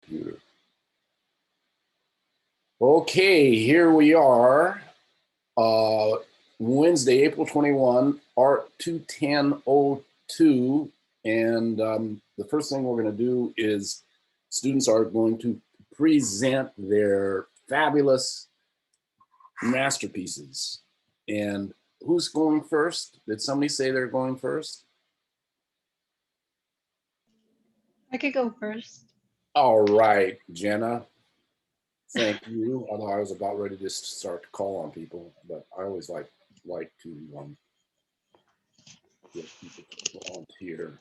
Computer. Okay, here we are. Wednesday, April 21, Art 21002. And the first thing we're going to do is students are going to present their fabulous masterpieces. And who's going first? Did somebody say they're going first? I could go first. All right, Jenna. Thank you. Although I was about ready to start to call on people, but I always like to get people to volunteer.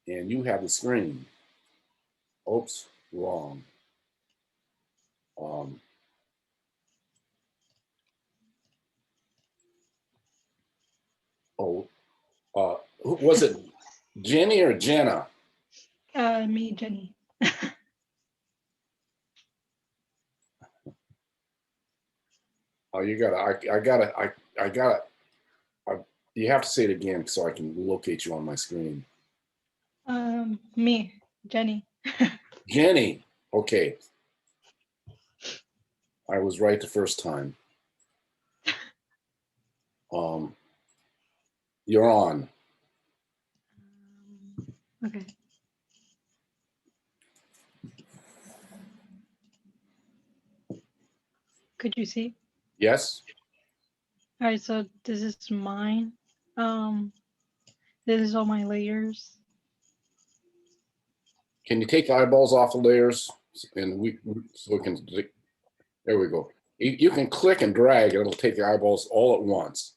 And you have the screen. Oops, wrong. Um, oh, was it Jenny or Jenna? Me, Jenny. Oh, you gotta. You have to say it again so I can locate you on my screen. Me, Jenny. Jenny. Okay. I was right the first time. You're on. Okay. Could you see? Yes. All right, so this is mine. This is all my layers. Can you take the eyeballs off the layers? And so we can, there we go. You can click and drag, and it'll take the eyeballs all at once.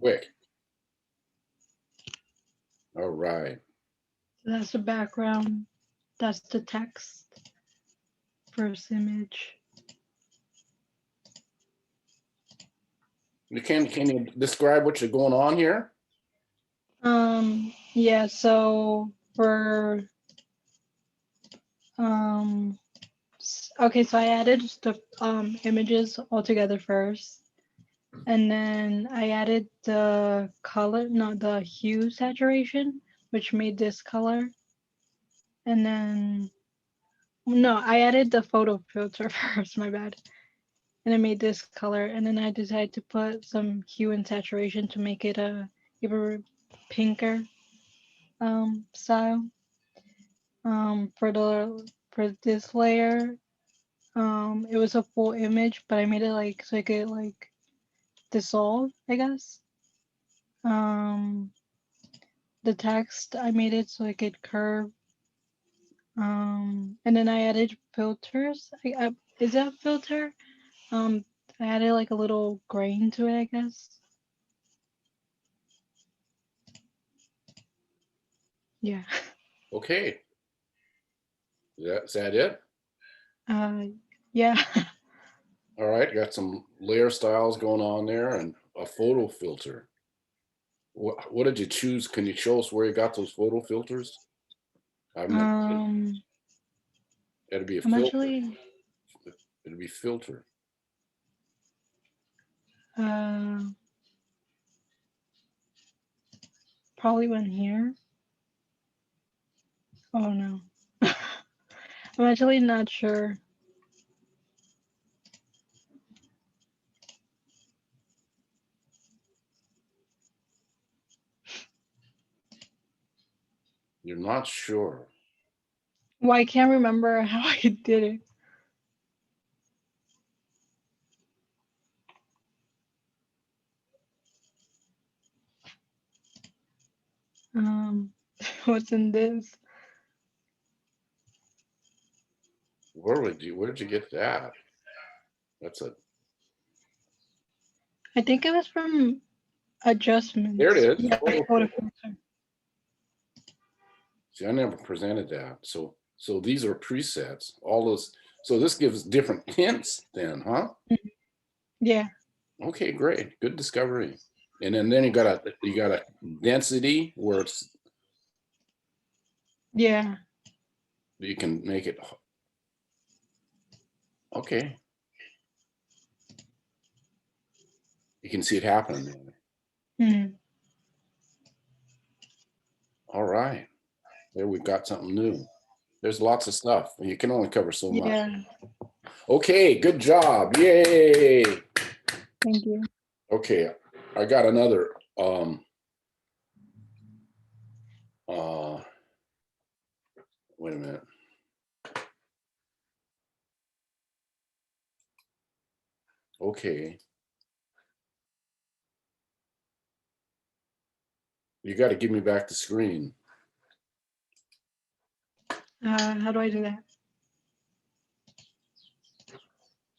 Quick. All right. So that's the background. That's the text. First image. Can you describe what's going on here? Yeah, so for okay, so I added the images all together first. And then I added the color, not the hue saturation, which made this color. And then, no, I added the photo filter first, my bad. And I made this color. And then I decided to put some hue and saturation to make it a even pinker style. For this layer, it was a full image, but I made it like so it could like dissolve, I guess. The text, I made it so it could curve. And then I added filters. Is that a filter? I added like a little grain to it, I guess. Yeah. Okay. Is that it? Yeah. All right. Got some layer styles going on there and a photo filter. What did you choose? Can you show us where you got those photo filters? I'm It'd be a filter. actually It'd be filter. probably one here. Oh no. I'm actually not sure. You're not sure. Well, I can't remember how I did it. What's in this? Where did you get that? That's a. I think it was from adjustments. There it is. Yeah, photo filter. See, I never presented that. So these are presets. All those. So this gives different hints then, huh? Yeah. Okay, great. Good discovery. And then you got a density where it's Yeah. you can make it okay. You can see it happening. All right. There we've got something new. There's lots of stuff. You can only cover so much. Yeah. Okay, good job. Yay. Thank you. Okay, I got another wait a minute. Okay. You got to give me back the screen How do I do that?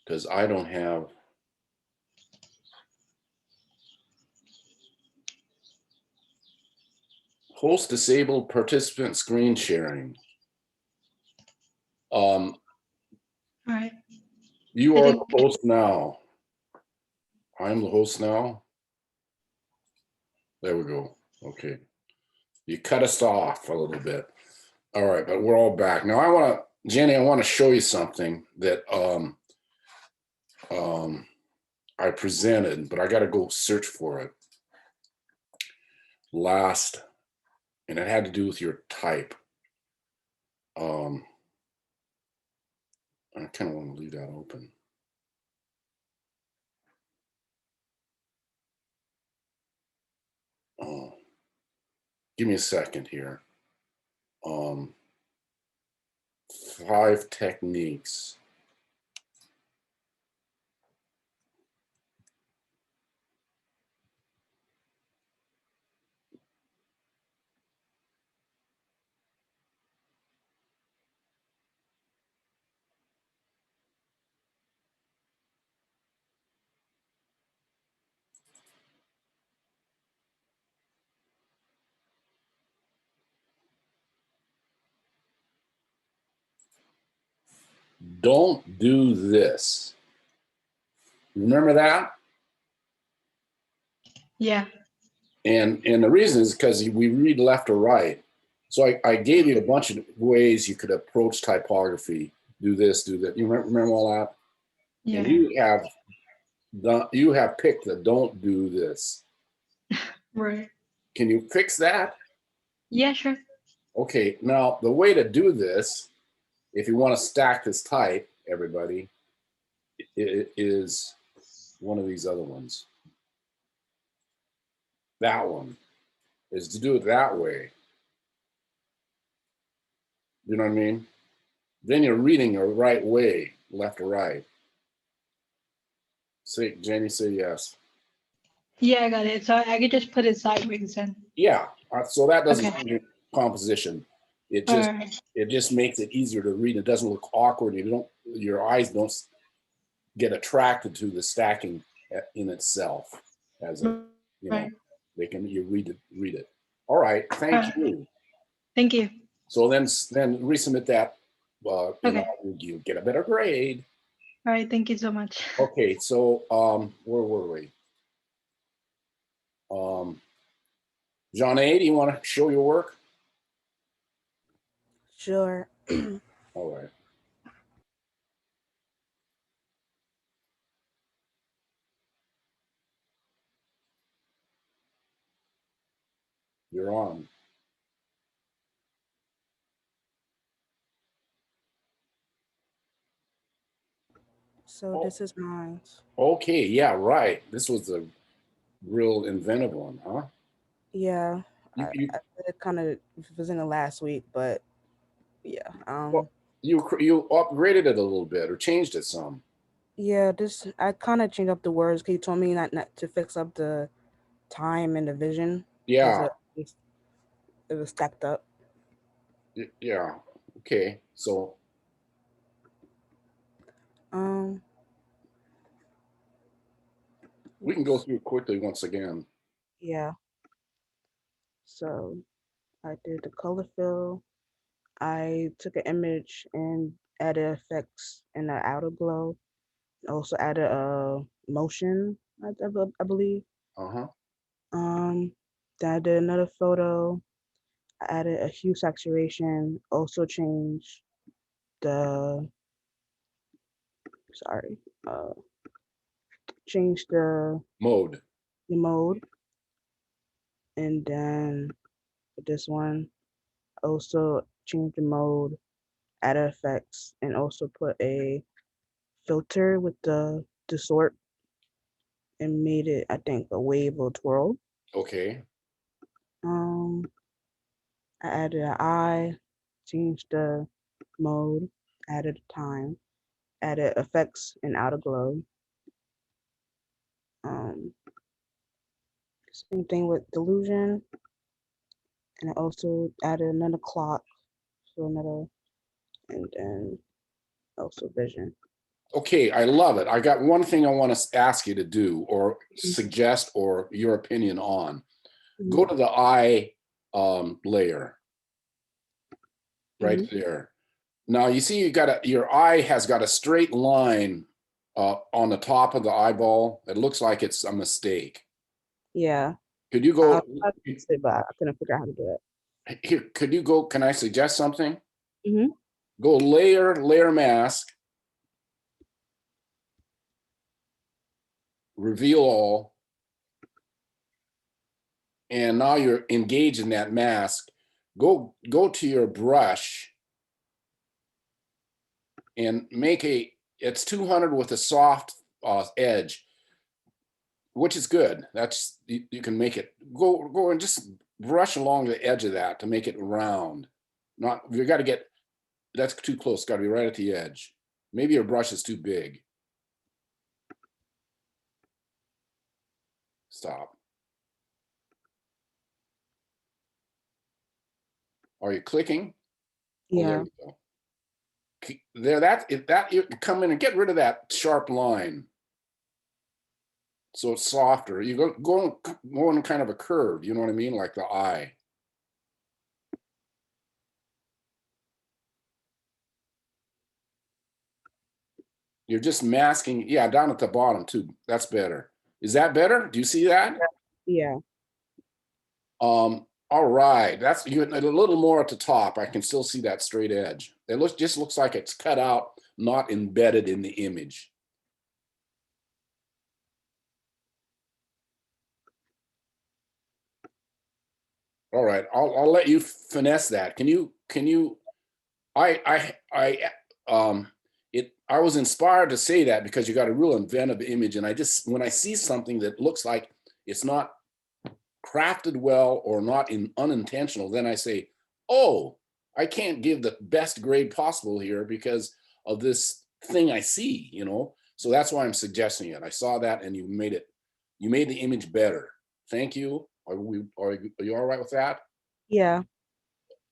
because I don't have. Host disabled participant screen sharing. All right. You I are think. the host now. I'm the host now. There we go. Okay. You cut us off a little bit. All right, but we're all back. Now Jenny, I want to show you something that I presented, but I got to go search for it last, and it had to do with your type. I kind of want to leave that open. Oh, give me a second here. 5 techniques. Don't do this. Remember that? Yeah. And the reason is because we read left or right. So I gave you a bunch of ways you could approach typography. Do this, do that. You remember all that? Yeah. And you have picked the don't do this. Right. Can you fix that? Yeah. Sure. Okay. Now the way to do this, if you want to stack this type, everybody, it is one of these other ones. That one is to do it that way. You know what I mean? Then you're reading the right way, left or right. Say, Jenny, say yes. Yeah, I got it. So I could just put it sideways then. Yeah. So that doesn't Okay. change your composition. It All just right. it just makes it easier to read. It doesn't look awkward. Your eyes don't get attracted to the stacking in itself as a you know Right. they can you read it. All right. All Thank right. you. Thank you. So then resubmit that. Okay. You get a better grade. All right. Thank you so much. Okay. So where were we? John A, do you want to show your work? Sure. All right. You're on. So Oh, this is mine. okay. Yeah, right. This was a real inventive one, huh? Yeah, You, you I it kind of was in the last week, but yeah, well, you upgraded it a little bit or changed it some. yeah. This I kind of changed up the words. 'Cause you told me not to fix up the time and the vision because Yeah, it was stacked up. yeah. Okay, so Um, we can go oops. through it quickly once again. Yeah. So I did the color fill. I took an image and added effects in the outer glow. Also added a motion, I believe. Uh huh. Um, then I did another photo. I added a hue saturation. Also changed the sorry, uh, changed Mode. the mode, and then for this one, also changed the mode. added effects, and also put a filter with the distort and made it, I think, a wave or twirl. Okay. Um, I added an eye, changed the mode, added time, added effects and outer glow. Um, Same thing with delusion, and I also added another clock, so another, and then also vision. Okay, I love it. I got one thing I want to ask you to do or suggest or your opinion on. Mhm. Go to the eye layer right Mhm. there. Now you see you got your eye has got a straight line on the top of the eyeball. It looks like it's a mistake. Yeah, Could you I go tried to fix it, but I couldn't figure out how to do it. here? Could you go? Can I suggest something? Mhm. Go layer mask, reveal all, and now you're engaged in that mask. Go to your brush and make it's 200 with a soft edge, which is good. That's you can make it go and just brush along the edge of that to make it round. Not you got to get that's too close. Got to be right at the edge. Maybe your brush is too big. Stop. Are you clicking? Oh, there Yeah. you go. There, that if that you come in and get rid of that sharp line, so it's softer. You go in kind of a curve. You know what I mean, like the eye. You're just masking. Yeah, down at the bottom too. That's better. Is that better? Do you see that? Yeah. All right. That's you a little more at the top. I can still see that straight edge. It looks like it's cut out, not embedded in the image. All right. I'll let you finesse that. Can you I I was inspired to say that because you got a real inventive image, and I just when I see something that looks like it's not crafted well or not unintentional, then I say, oh, I can't give the best grade possible here because of this thing I see, you know. So that's why I'm suggesting it. I saw that, and you made the image better. Thank you. Are you all right with that? Yeah.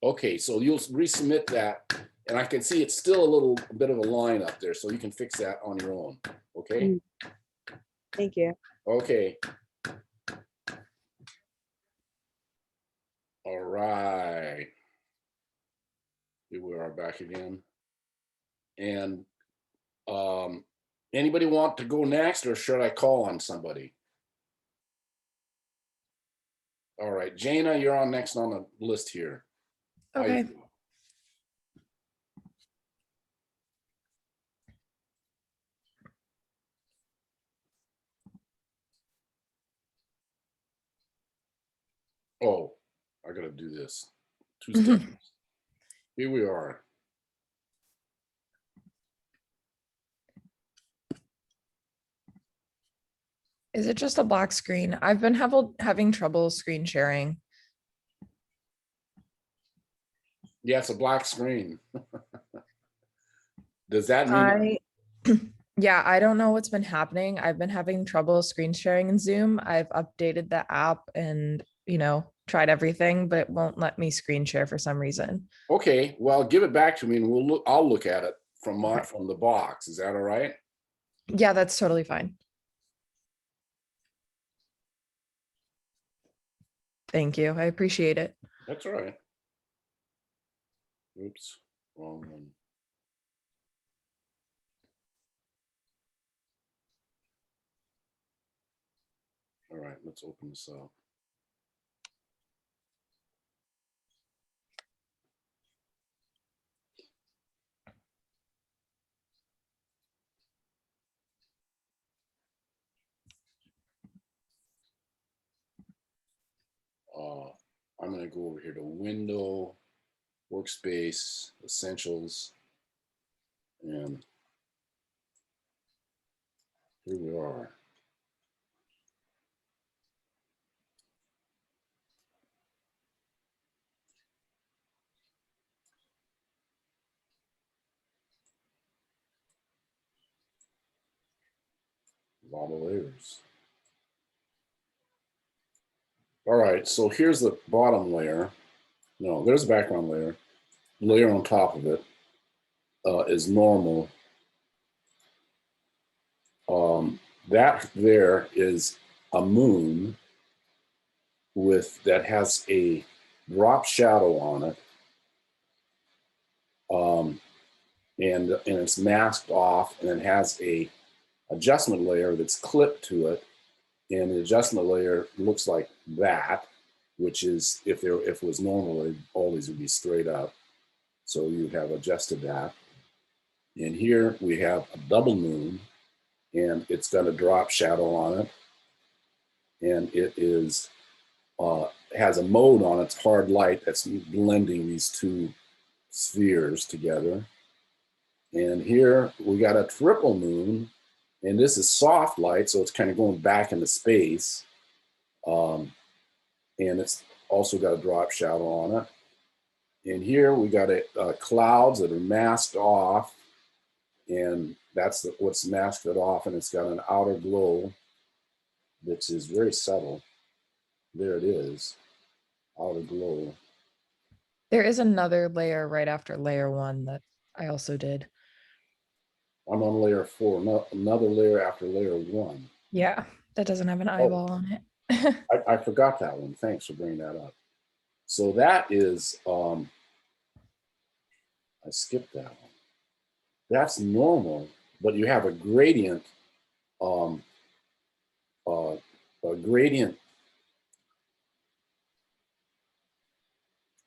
Okay, so you'll resubmit that, and I can see it's still a little bit of a line up there, so you can fix that on your own. Okay. Mhm. Thank you. Okay. All right. Here we are back again. And anybody want to go next, or should I call on somebody? All right, Jana, you're on next on the list here. How you Okay. doing? Oh, I gotta do this. 2 seconds. Here we are. Is it just a black screen? I've been having trouble screen sharing. Yeah, it's a black screen. Does that mean? Yeah, I don't know what's been happening. I've been having trouble screen sharing in Zoom. I've updated the app and, tried everything, but it won't let me screen share for some reason. Okay, well, give it back to me, and I'll look at it from Okay. from the box. Is that all right? Yeah, that's totally fine. Thank you. I appreciate it. That's all right. Oops, wrong one. All right, let's open this up. I'm going to go over here to Window, Workspace, Essentials. And here we are. A lot of layers. All right, so here's the bottom layer. No, there's a background layer. Layer on top of it is normal. That there is a moon that has a drop shadow on it. And it's masked off, and it has a adjustment layer that's clipped to it. And the adjustment layer looks like that, which is if it was normal, all these would be straight up. So you have adjusted that. And here we have a double moon, and it's got a drop shadow on it. And it is has a mode on its hard light that's blending these two spheres together. And here we got a triple moon, and this is soft light, so it's kind of going back into space. And it's also got a drop shadow on it. And here we got clouds that are masked off, and that's what's masked it off, and it's got an outer glow that is very subtle. There it is, outer glow. There is another layer right after layer 1 that I also did. I'm on layer 4, another layer after layer 1. Yeah, that doesn't have an eyeball on it. I forgot that one. Thanks for bringing that up. So that is, I skipped that one. That's normal, but you have a gradient, a gradient.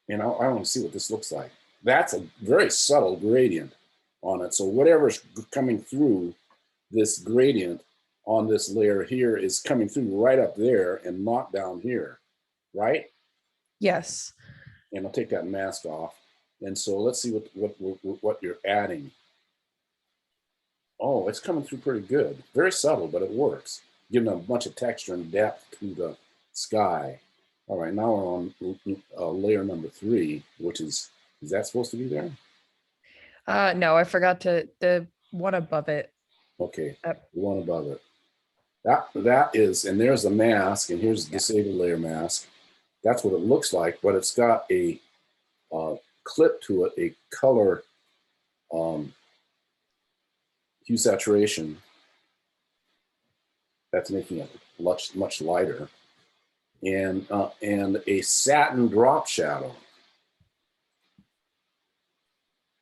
And I want to see what this looks like. That's a very subtle gradient on it. So whatever's coming through this gradient on this layer here is coming through right up there and not down here, right? Yes. And I'll take that mask off. And so let's see what you're adding. Oh, it's coming through pretty good. Very subtle, but it works. Giving a bunch of texture and depth to the sky. All right, now we're on layer number 3, which is that supposed to be there? No, I forgot the one above it. Okay, the one above it. That is, and there's the mask, and here's the disable layer mask. That's what it looks like, but it's got a clip to it, a color hue saturation that's making it much lighter, and a satin drop shadow.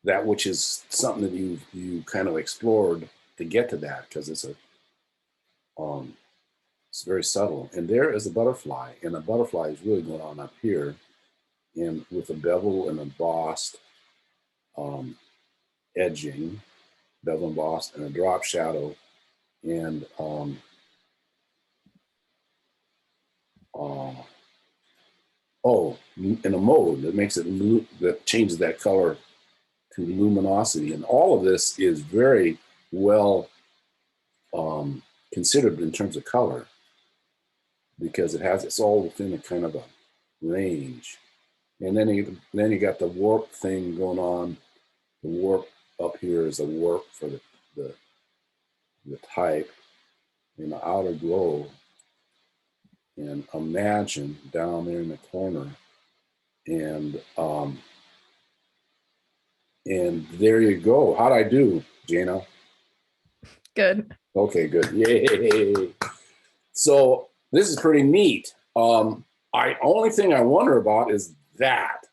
That which is something that you kind of explored to get to that, because it's very subtle. And there is a butterfly, and the butterfly is really going on up here, and with a bevel and embossed edging, bevel embossed, and a drop shadow, and in a mode that makes it that changes that color to luminosity. And all of this is very well considered in terms of color, because it's all within a kind of a range. And then you got the warp thing going on. The warp up here is a warp for the type, and the outer glow. And imagine down there in the corner, and there you go. How'd I do, Jana? Good. Okay, good. Yay! So this is pretty neat. Only thing I wonder about is that.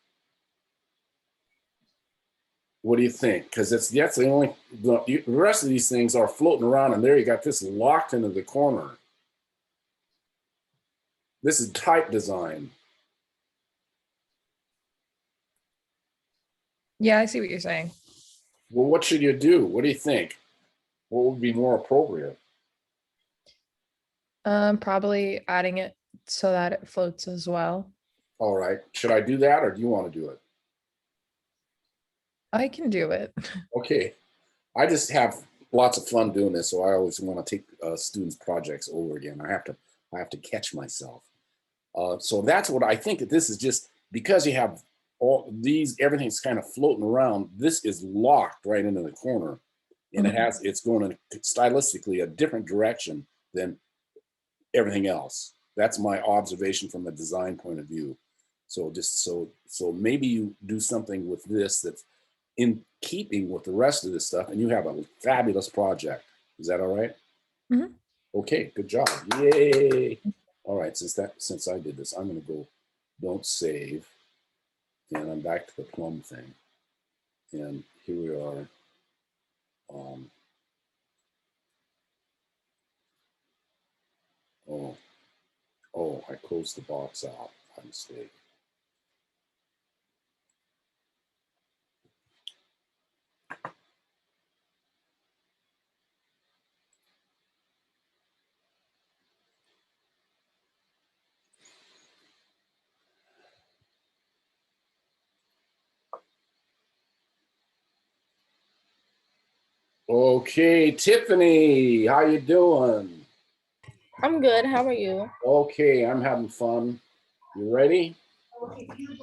What do you think? Because that's the only, the rest of these things are floating around, and there you got this locked into the corner. This is type design. Yeah, I see what you're saying. Well, what should you do? What do you think? What would be more appropriate? Probably adding it so that it floats as well. All right. Should I do that, or do you want to do it? I can do it. Okay. I just have lots of fun doing this, so I always want to take students' projects over again. I have to catch myself. So that's what I think. That this is just because you have all these, everything's kind of floating around. This is locked right into the corner, and it's going in stylistically a different direction than everything else. That's my observation from a design point of view. So just so maybe you do something with this that's in keeping with the rest of this stuff, and you have a fabulous project. Is that all right? Mhm. Okay, good job. Yay. All right, since I did this, I'm gonna go don't save. And I'm back to the Plum thing. And here we are. Oh, I closed the box out by mistake. Okay, Tiffany, how you doing? I'm good. How are you? Okay, I'm having fun. You ready?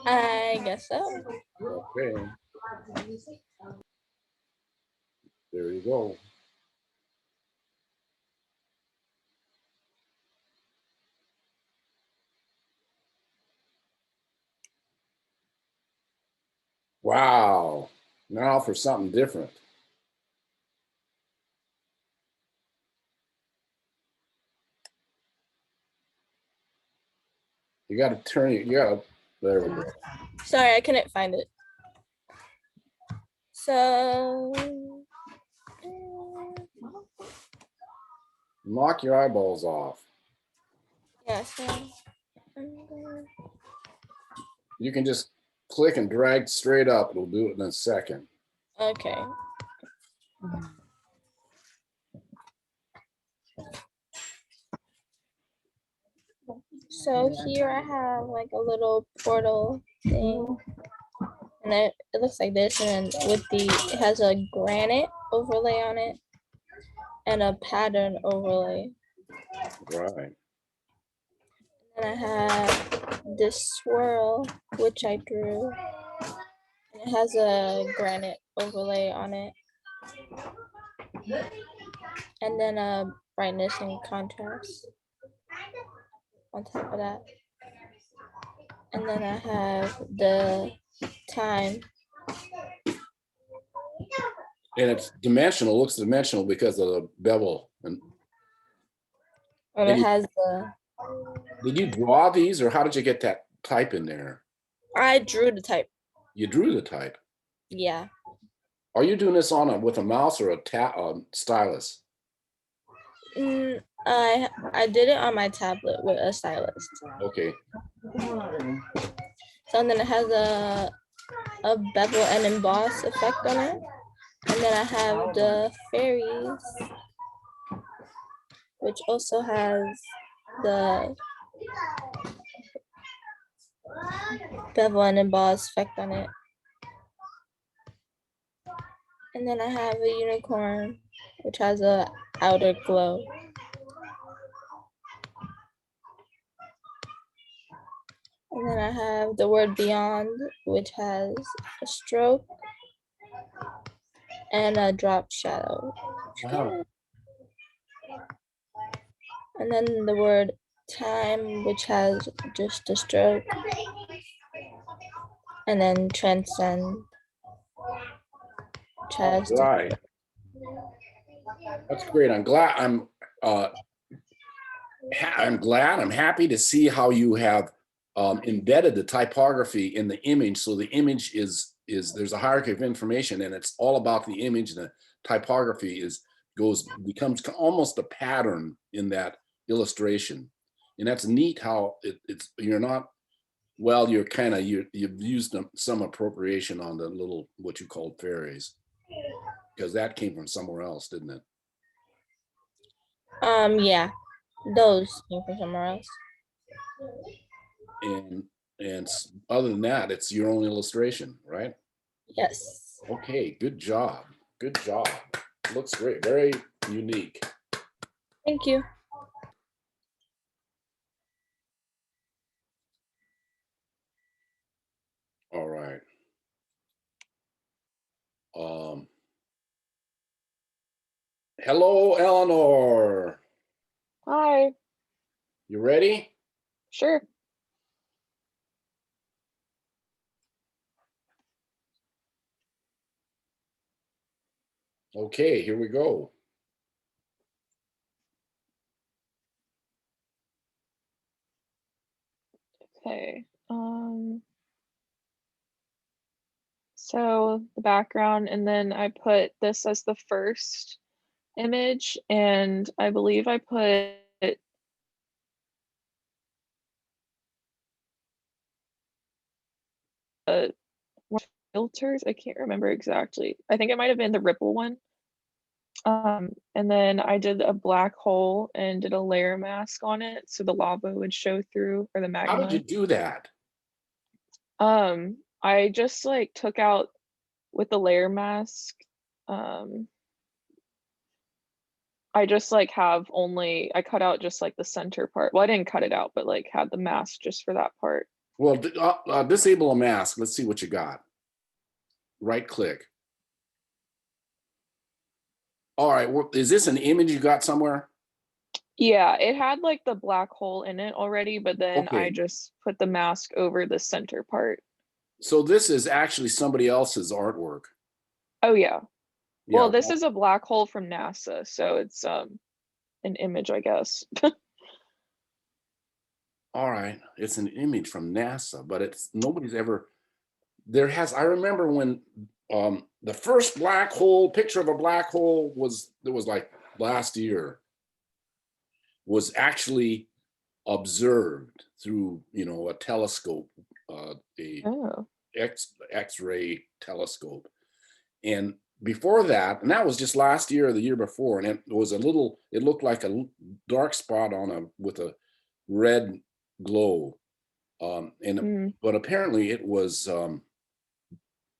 I guess so. Okay. There you go. Wow. Now for something different. You got to turn it. There we go. Sorry, I couldn't find it. So, Knock your eyeballs off. yeah, so You can just click and drag straight up. It'll do it in a second. okay. So here I have like a little portal thing, and it looks like this, and it has a granite overlay on it and a pattern overlay. Right. And I have this swirl, which I drew, and it has a granite overlay on it, and then a brightness and contrast on top of that. And then I have the time. And it's dimensional, looks dimensional because of the bevel. And And it has the, did you draw these, or how did you get that type in there? I drew the type. You drew the type. Yeah. Are you doing this with a mouse or a stylus? I did it on my tablet with a stylus. Okay. So then it has a bevel and emboss effect on it. And then I have the fairies, which also has the bevel and emboss effect on it. And then I have a unicorn, which has a outer glow. And then I have the word beyond, which has a stroke and a drop shadow. Wow. And then the word time, which has just a stroke. And then transcend, which has Right. That's great. I'm glad. I'm happy to see how you have embedded the typography in the image. So the image is there's a hierarchy of information, and it's all about the image. And the typography becomes almost a pattern in that illustration, and that's neat. How it's you're not well. You've used some appropriation on the little what you called fairies, because that came from somewhere else, didn't it? Yeah, those came from somewhere else. And other than that, it's your own illustration, right? Yes. Okay, good job. Good job. Looks great. Very unique. Thank you. All right. Hello, Eleanor. Hi, You ready? sure. Okay, here we go. Okay. So the background, and then I put this as the first image, and I believe I put filters. I can't remember exactly. I think it might have been the ripple one. And then I did a black hole and did a layer mask on it so the lava would show through, or the How did you magma. do that? I just like took out with the layer mask. I just like have only, I cut out just like the center part. Well, I didn't cut it out, but like had the mask just for that part. Well, disable a mask. Let's see what you got. Right click. All right. Well, is this an image you got somewhere? Yeah, it had like the black hole in it already, but then I Okay. just put the mask over the center part. So this is actually somebody else's artwork. Oh yeah. Yeah. Well, this is a black hole from NASA, so it's an image, I guess. All right. It's an image from NASA, but it's nobody's ever. I remember when the first black hole picture of a black hole was like last year, was actually observed through a telescope, a Oh, X-ray telescope. And before that, and that was just last year or the year before, and it looked like a dark spot with a red glow. But apparently it was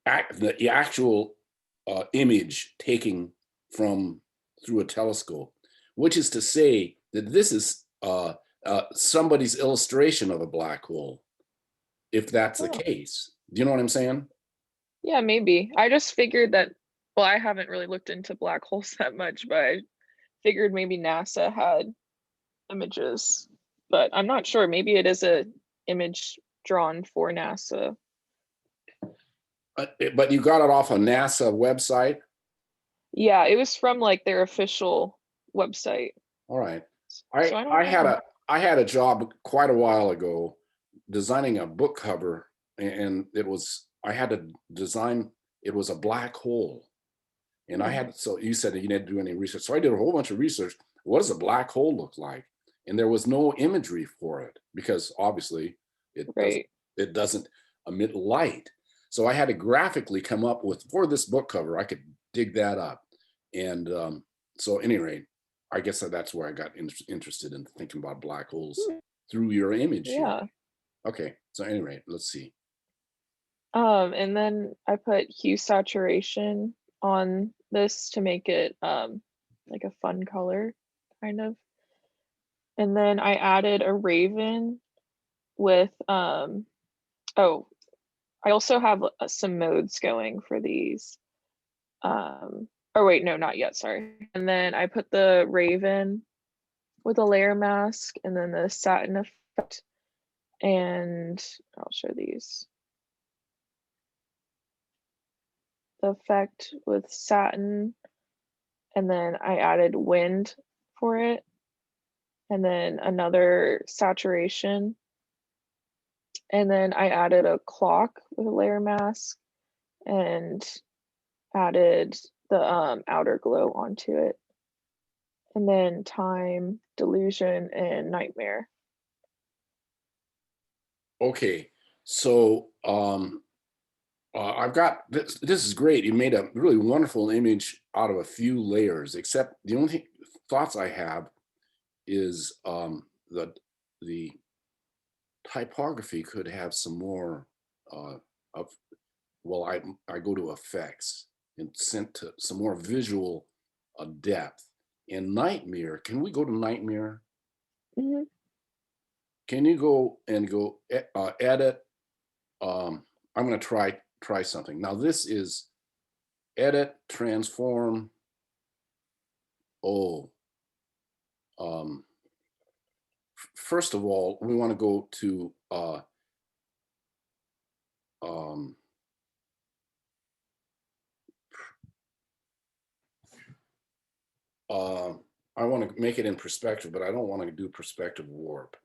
the actual image taken through a telescope, which is to say that this is somebody's illustration of a black hole, if that's the oh. case. Do you know what I'm saying? Yeah, maybe. I just figured that, well, I haven't really looked into black holes that much, but I figured maybe NASA had images, but I'm not sure. Maybe it is a image drawn for NASA. But you got it off a NASA website? Yeah, it was from like their official website. All right. So I don't know. I had a job quite a while ago designing a book cover, and I had to design, it was a black hole. And so you said that you didn't do any research. So I did a whole bunch of research. What does a black hole look like? And there was no imagery for it because obviously Right. it doesn't emit light. So I had to graphically come up with, for this book cover, I could dig that up. And so at any rate, I guess that's where I got interested in thinking about black holes through your image Yeah. here. Okay, so at any rate, let's see. And then I put hue saturation on this to make it like a fun color, kind of. And then I added a raven with oh, I also have some modes going for these. Oh wait, no, not yet, sorry. And then I put the raven with a layer mask and then the satin effect, and I'll show these. The effect with satin, and then I added wind for it, and then another saturation, and then I added a clock with a layer mask and added the outer glow onto it, and then time, delusion, and nightmare. Okay, so I've got this. This is great. You made a really wonderful image out of a few layers. Except the only thoughts I have is the typography could have some more of. Well, I go to effects, and sent to some more visual depth. In Nightmare, can we go to Nightmare? Mhm. Can you go and go edit? I'm going to try something. Now this is edit, transform. Oh, first of all, we want to go to I want to make it in perspective, but I don't want to do perspective warp.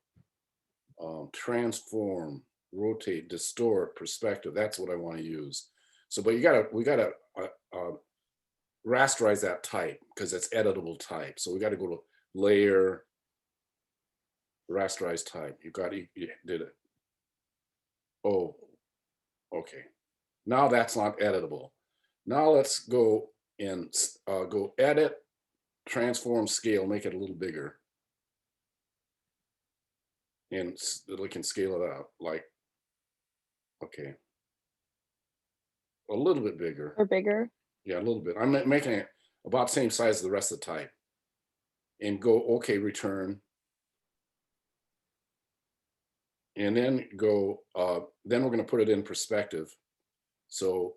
Transform, rotate, distort, perspective. That's what I want to use. So, but we gotta rasterize that type because it's editable type. So we got to go to layer, rasterize type. You did it. Oh, okay. Now that's not editable. Now let's go and go edit, transform, scale, make it a little bigger. And we can scale it out like, okay. A little bit bigger. Or bigger. Yeah, a little bit. I'm making it about the same size as the rest of the type. And go, okay, return. And then go, then we're going to put it in perspective. So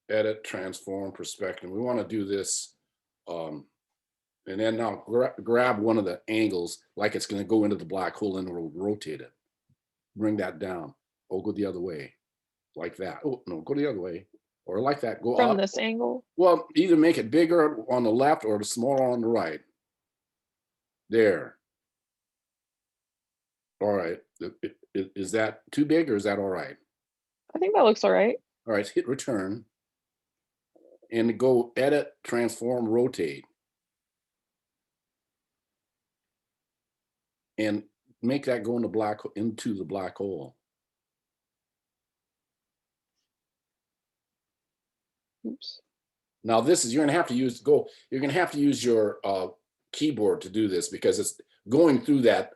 edit, transform, perspective. We want to do this. And then now grab one of the angles like it's going to go into the black hole and we'll rotate it. Bring that down. Oh, go the other way. Like that. Oh, no, go the other way. Or like that, go From up. this angle? Well, either make it bigger on the left or smaller on the right. There. All right. Is that too big or is that all right? I think that looks all right. All right, hit return. And go edit, transform, rotate. And make that go into the black hole. Oops. Now this is, you're gonna have to use your keyboard to do this because it's going through that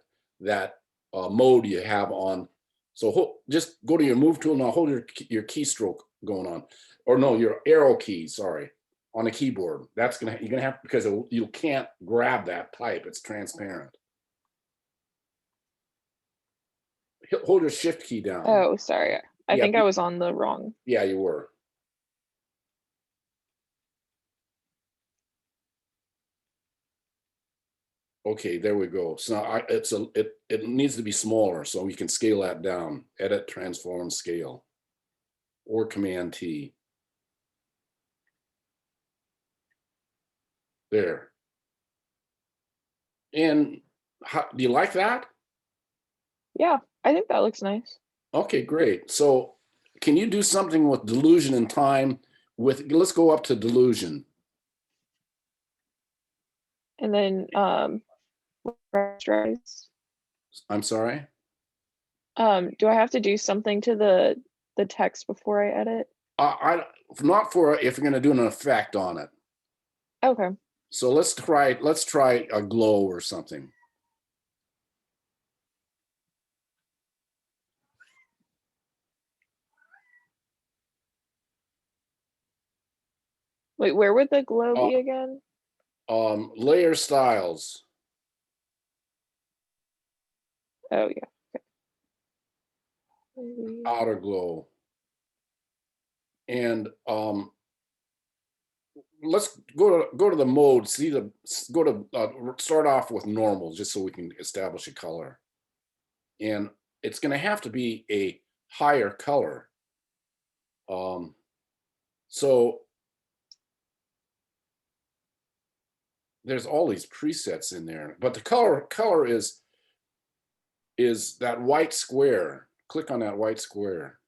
mode you have on. So just go to your move tool now, hold your keystroke going on, or no, your arrow key, sorry, on the keyboard. That's you're gonna have, because you can't grab that type, it's transparent. Hold your shift key down. Oh, sorry. I think I was on the wrong. Yeah, you were. Okay, there we go. So now it needs to be smaller, so we can scale that down. Edit, transform, scale, or Command T. There. And do you like that? Yeah, I think that looks nice. Okay, great. So can you do something with delusion and time? Let's go up to delusion. And then rasterize. I'm sorry? Do I have to do something to the text before I edit? Not for if you're going to do an effect on it. Okay. So let's try a glow or something. Wait, where would the glow be again? Layer styles. Oh yeah. Okay. Maybe. Outer glow. And let's go to the mode. Start off with normal just so we can establish a color. And it's going to have to be a higher color. So there's all these presets in there, but the color is that white square. Click on that white square.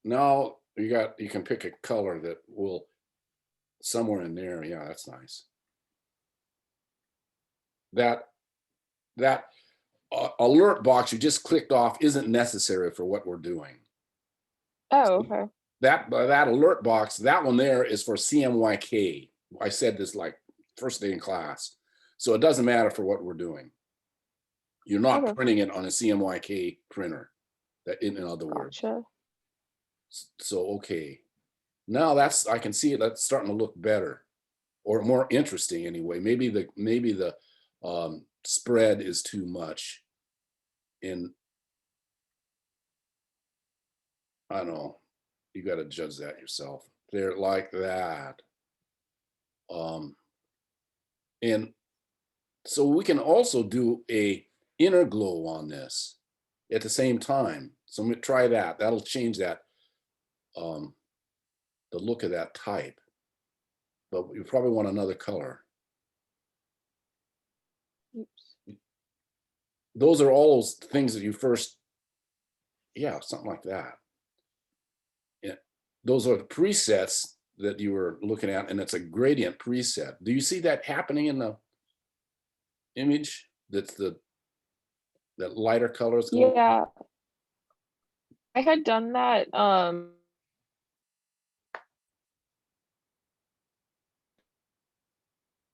Now you can pick a color that will somewhere in there. Yeah, that's nice. That alert box you just clicked off isn't necessary for what we're doing. Oh, okay. That alert box, that one there is for CMYK. I said this like first day in class. So it doesn't matter for what we're doing. You're not printing it on a CMYK printer, that in other words. Gotcha. So, okay. Now that's, I can see it, that's starting to look better or more interesting anyway. Maybe the spread is too much in, I don't know, you got to judge that yourself. They're like that. And so we can also do a inner glow on this at the same time. So I'm gonna try that. That'll change that, the look of that type. But you probably want another color. Oops. Those are all those things that you first, yeah, something like that. Yeah, those are the presets that you were looking at, and it's a gradient preset. Do you see that happening in the image? That's that lighter colors going? Yeah. I had done that.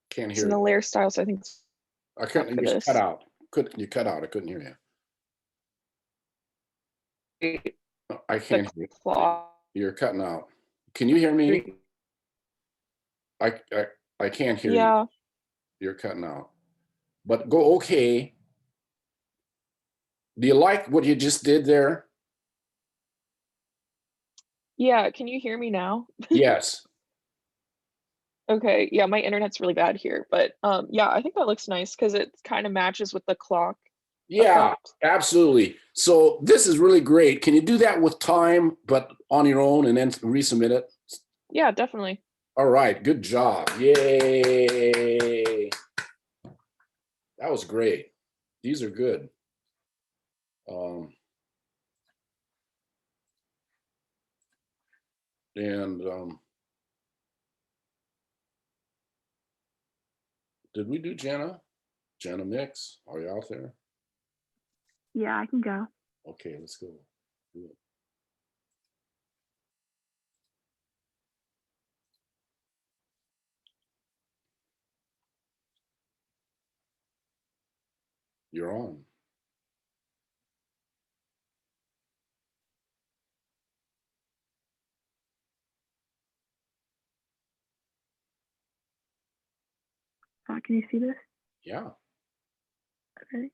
Can't It's hear in the you. layer style, so I think it's I couldn't, for you this. cut out. You cut out. I couldn't hear you. great. I The can't hear you. cloth. You're cutting out. Can you hear me? I can't hear you. Yeah. You're cutting out. But go okay. Do you like what you just did there? Yeah. Can you hear me now? Yes. Okay. Yeah, my internet's really bad here, but yeah, I think that looks nice because it kind of matches with the clock. Yeah, effect. absolutely. So this is really great. Can you do that with time, but on your own and then resubmit it? Yeah, definitely. All right, good job. Yay. That was great. These are good. Did we do Jenna? Jenna Mix, are you out there? Yeah, I can go. Okay, let's go. Do it. You're on. Can you see this? Yeah. Okay.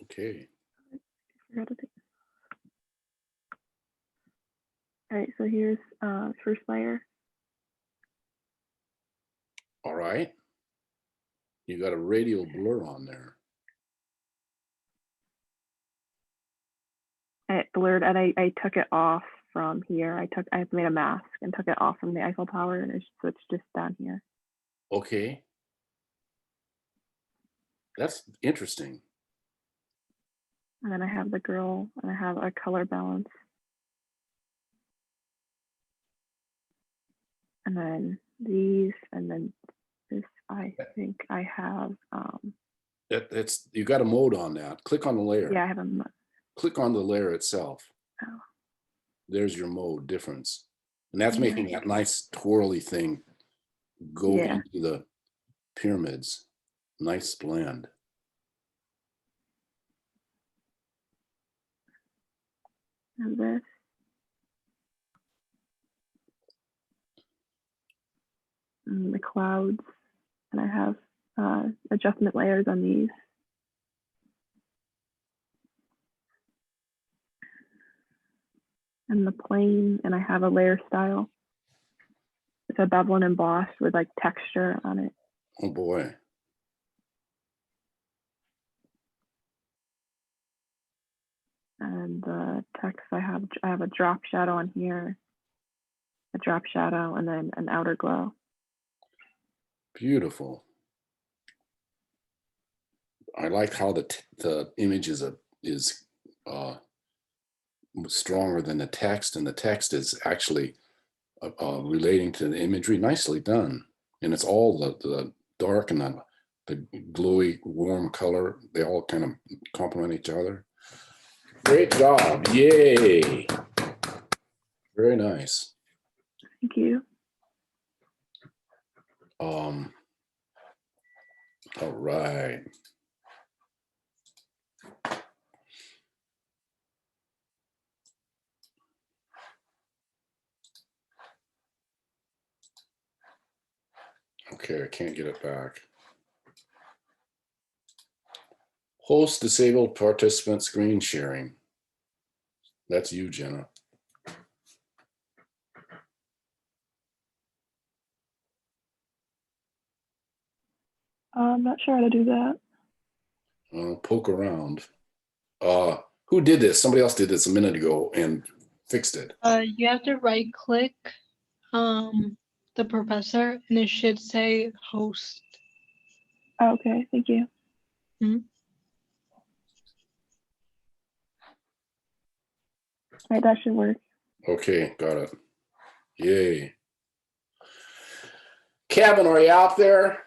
Okay. All right, so here's first layer. All right. You got a radial blur on there. I blurred and I took it off from here. I made a mask and took it off from the Eiffel Tower, and so it's just down here. Okay. That's interesting. And then I have the girl and I have a color balance. And then these, and then this, I think I have, It's you got a mode on that. Click on the layer. yeah, I have a, Click on the layer itself. oh. There's your mode difference. And that's Yeah. making that nice twirly thing go Yeah. into the pyramids. Nice blend. And this. And the clouds. And I have adjustment layers on these. And the plane, and I have a layer style. It's a bevel and embossed with like texture on it. Oh boy. And the text, I have a drop shadow on here, a drop shadow, and then an outer glow. Beautiful. I like how the image is stronger than the text, and the text is actually relating to the imagery. Nicely done. And it's all the dark and the glowy warm color. They all kind of complement each other. Great job. Yay. Very nice. Thank you. All right. Okay, I can't get it back. Host disabled participant screen sharing. That's you, Jenna. I'm not sure how to do that. Poke around. Who did this? Somebody else did this a minute ago and fixed it. You have to right click the professor and it should say host. Okay, thank you. Mhm. All right, that should work. Okay, got it. Yay. Kevin, are you out there?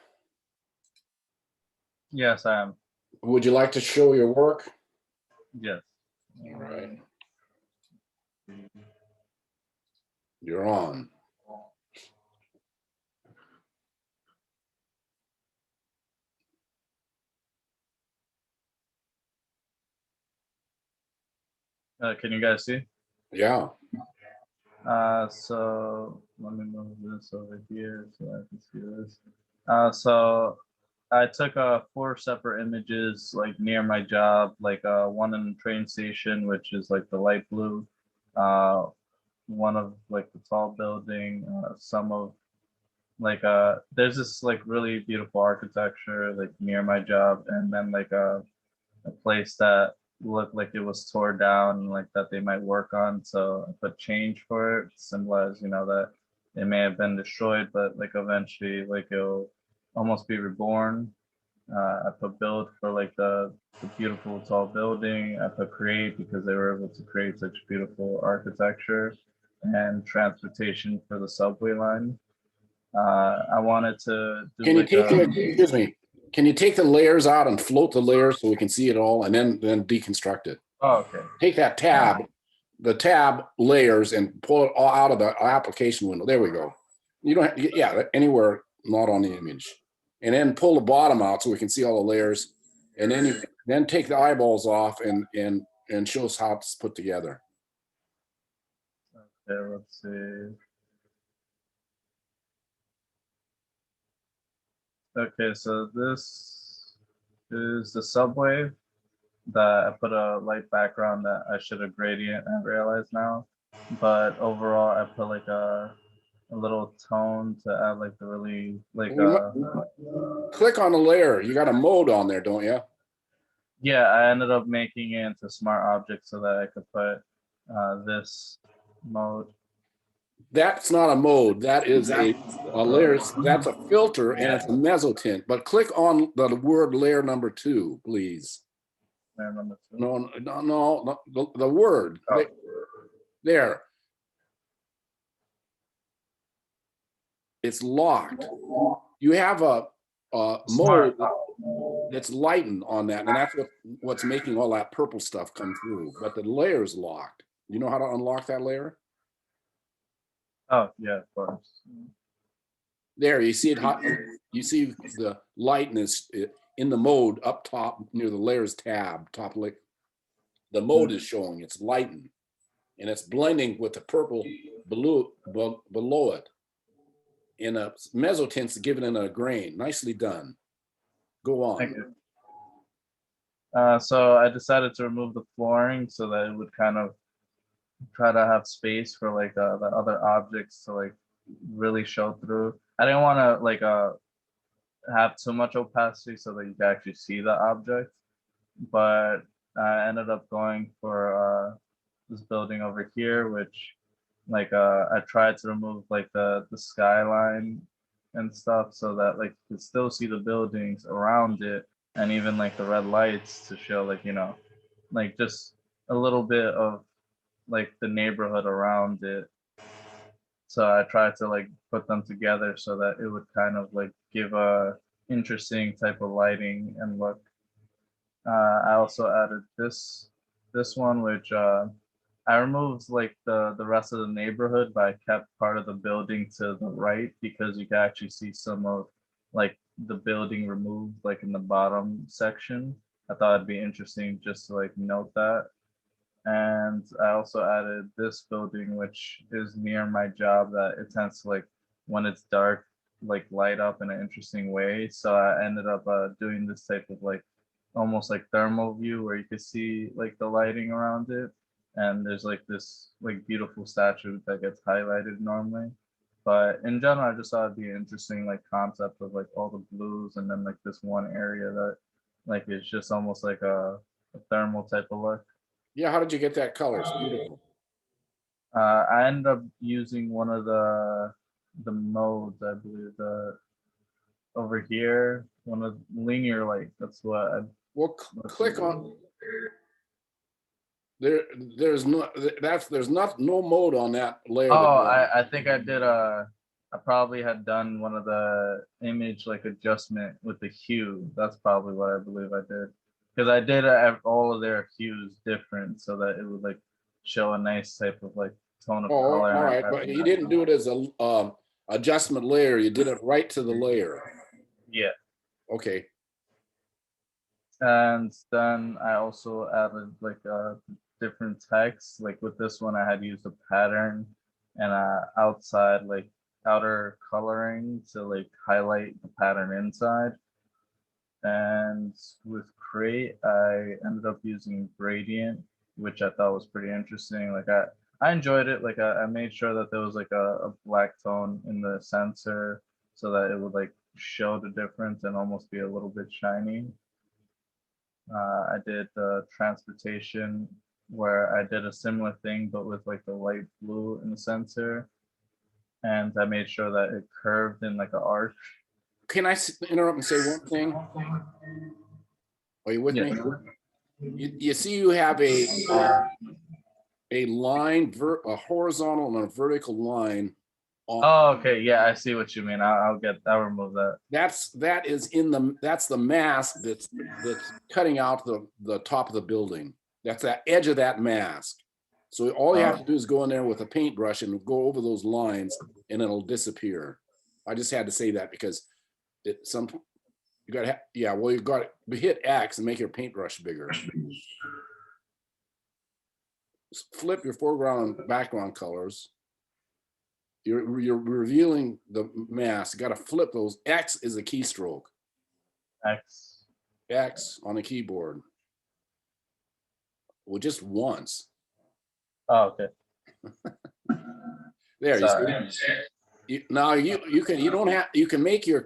Yes, I am. Would you like to show your work? Yes. All right. You're on. Can you guys see? Yeah. So let me move this over here so I can see this. So I took 4 separate images like near my job, like one in the train station, which is like the light blue, one of like the tall building, some of like there's this like really beautiful architecture like near my job, and then like a place that looked like it was tore down and like that they might work on. So I put change for it, symbolize, you know, that it may have been destroyed, but like eventually like it'll almost be reborn. I put build for like the beautiful tall building. I put create because they were able to create such beautiful architecture, and transportation for the subway line. I wanted to do Can you like take the, excuse me, can you take the layers out and float the layers so we can see it all and then deconstruct it? oh, okay. Take that tab, the tab layers, and pull it all out of the application window. There we go. You don't have, yeah, anywhere not on the image. And then pull the bottom out so we can see all the layers. And then you then take the eyeballs off and show us how it's put together. Okay, let's see. Okay, so this is the subway that I put a light background that I should have gradient, I realize now. But overall, I put like a little tone to add like the really like Click on the layer. You got a mode on there, don't you? yeah, I ended up making it into smart object so that I could put this mode. That's not a mode. That is a layer. That's a filter and it's a mesotint. But click on the word layer number 2, please. Layer number 2. No, the word. Oh. There. It's locked. You have a mode that's lightened on that, and that's what's making all that purple stuff come through. But the layer is locked. You know how to unlock that layer? Oh yeah, of course. There, you see it hot. You see the lightness in the mode up top near the layers tab, top link. The mode is showing it's lightened, and it's blending with the purple below it. In a mesotint's given in a grain. Nicely done. Go on. Thank you. So I decided to remove the flooring so that it would kind of try to have space for like the other objects to like really show through. I didn't want to like have too much opacity so that you can actually see the object, but I ended up going for this building over here, which like I tried to remove like the skyline and stuff so that like you could still see the buildings around it, and even like the red lights to show like, you know, like just a little bit of like the neighborhood around it. So I tried to like put them together so that it would kind of like give a interesting type of lighting and look. I also added this one, which I removed like the rest of the neighborhood, but I kept part of the building to the right because you can actually see some of like the building removed, like in the bottom section. I thought it'd be interesting just to like note that. And I also added this building, which is near my job, that it tends to like when it's dark, like light up in an interesting way. So I ended up doing this type of like almost like thermal view where you could see like the lighting around it. And there's like this like beautiful statue that gets highlighted normally. But in general, I just thought it'd be an interesting like concept of like all the blues and then like this one area that like it's just almost like a thermal type of look. Yeah, how did you get that color? It's beautiful. I ended up using one of the modes, I believe, the over here, one of linear light. That's what I. Well, click on there's no mode on that layer. Oh, I think I did I probably had done one of the image like adjustment with the hue. That's probably what I believe I did. Because I did all of their hues different so that it would like show a nice type of like tone of Oh, color. all right, but you didn't do it as a adjustment layer. You did it right to the layer. Yeah. Okay. And then I also added like different text. Like with this one, I had used a pattern and outside like outer coloring to like highlight the pattern inside. And with Create, I ended up using gradient, which I thought was pretty interesting. Like I enjoyed it. Like I made sure that there was like a black tone in the sensor so that it would like show the difference and almost be a little bit shiny. I did the transportation where I did a similar thing, but with like the light blue in the center. And I made sure that it curved in like an arch. Can I interrupt and say one thing? Are you with me? You see, you have a line, a horizontal and a vertical line. Oh, okay. Yeah, I see what you mean. I'll remove that. That's the mask that's cutting out the top of the building. That's that edge of that mask. So all you have to do is go in there with a paintbrush and go over those lines and it'll disappear. I just had to say that because you got to hit X and make your paintbrush bigger. Flip your foreground and background colors. You're revealing the mask. You got to flip those. X is a keystroke. X on the keyboard. Well, just once. Oh, okay. There you see. Now you can make you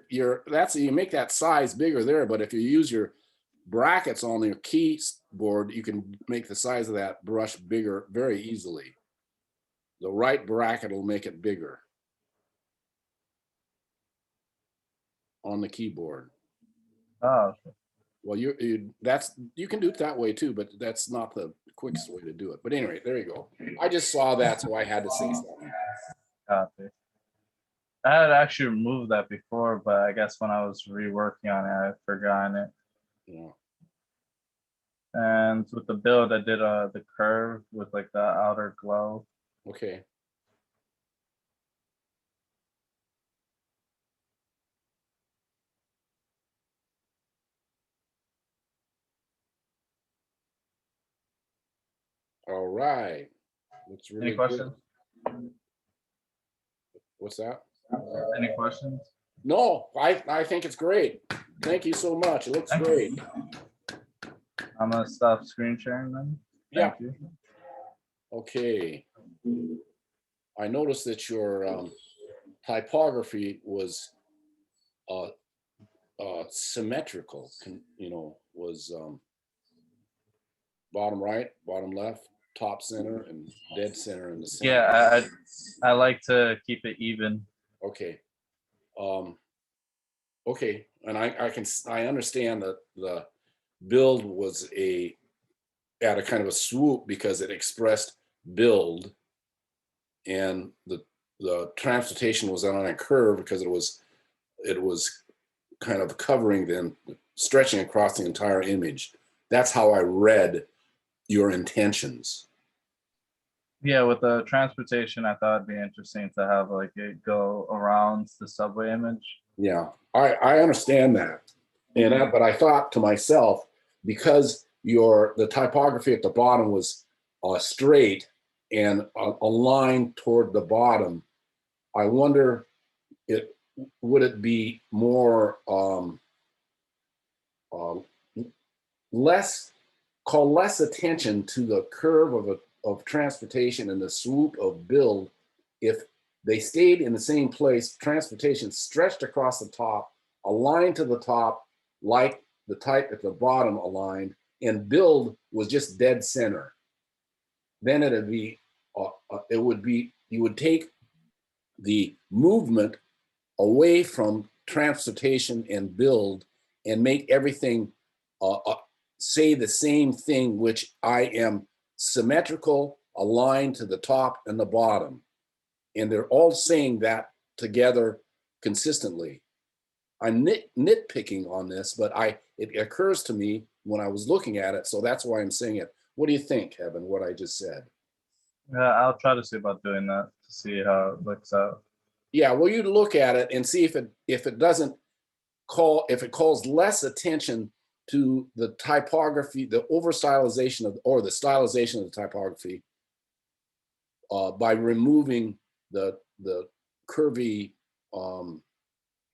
make that size bigger there, but if you use your brackets on your keyboard, you can make the size of that brush bigger very easily. The right bracket will make it bigger on the keyboard. Oh, okay. Well, you can do it that way too, but that's not the quickest way to do it. But anyway, there you go. I just saw that, so I had to say something. Copy. I had actually removed that before, but I guess when I was reworking on it, I had forgotten it. Yeah. And with the build, I did the curve with like the outer glow. Okay. All right. Looks really Any questions? good. What's that? Any questions? No, I think it's great. Thank you so much. It looks great. I'm gonna stop screen sharing then. Yeah. Thank you. Okay. I noticed that your typography was symmetrical. Was bottom right, bottom left, top center, and dead center in the center. Yeah, I like to keep it even. Okay. Okay, and I understand that the build was at a kind of a swoop because it expressed build, and the transportation was on a curve because it was kind of covering then stretching across the entire image. That's how I read your intentions. Yeah, with the transportation, I thought it'd be interesting to have like it go around the subway image. Yeah, I understand that. And but I thought to myself, because the typography at the bottom was straight and a line toward the bottom, I wonder would it be more less call less attention to the curve of transportation and the swoop of build if they stayed in the same place, transportation stretched across the top, aligned to the top like the type at the bottom aligned, and build was just dead center. Then it would be you would take the movement away from transportation and build and make everything say the same thing, which I am symmetrical, aligned to the top and the bottom. And they're all saying that together consistently. I'm nitpicking on this, but it occurs to me when I was looking at it, so that's why I'm saying it. What do you think, Kevin, what I just said? Yeah, I'll try to see about doing that to see how it looks out. Yeah, well, you look at it and see if it doesn't if it calls less attention to the typography, the over stylization of, or the stylization of the typography by removing the curvy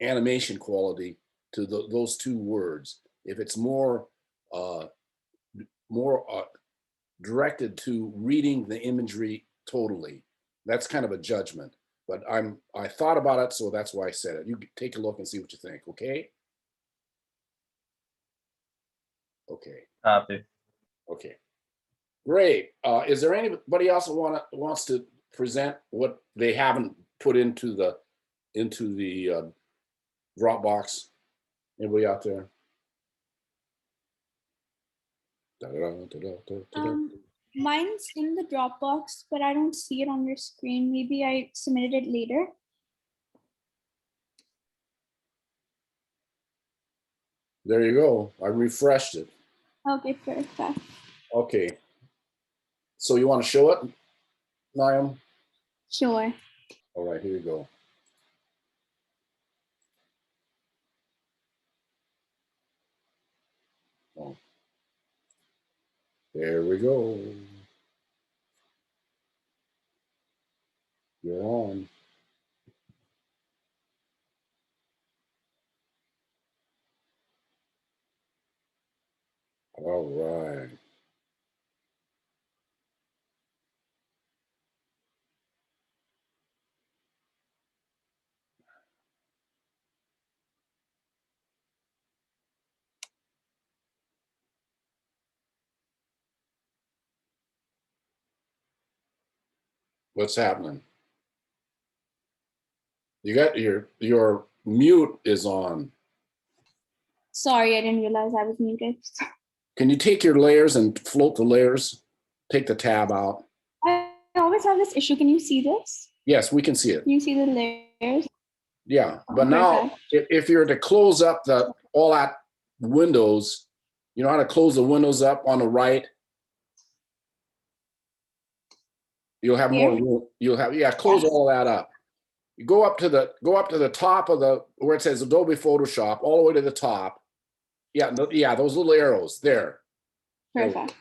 animation quality to those two words. If it's more directed to reading the imagery totally, that's kind of a judgment. But I thought about it, so that's why I said it. You take a look and see what you think. Okay. Okay. Copy. Okay. Great. Is there anybody else who wants to present what they haven't put into the Dropbox? Anybody out there? Mine's in the Dropbox, but I don't see it on your screen. Maybe I submitted it later. There you go. I refreshed it. Okay, perfect. Okay. So you want to show it, Niam? Sure. All right, here you go. Oh. There we go. You're on. All right. What's happening? You got your mute is on. Sorry, I didn't realize I was muted. Can you take your layers and float the layers? Take the tab out. I always have this issue. Can you see this? Yes, we can see it. Can you see the layers? Yeah, but now if you're to close up all that windows, you know how to close the windows up on the right? You'll have more room. You'll have, yeah, close all that up. You go up to the top of where it says Adobe Photoshop, all the way to the top. Yeah, yeah, those little arrows there. Perfect.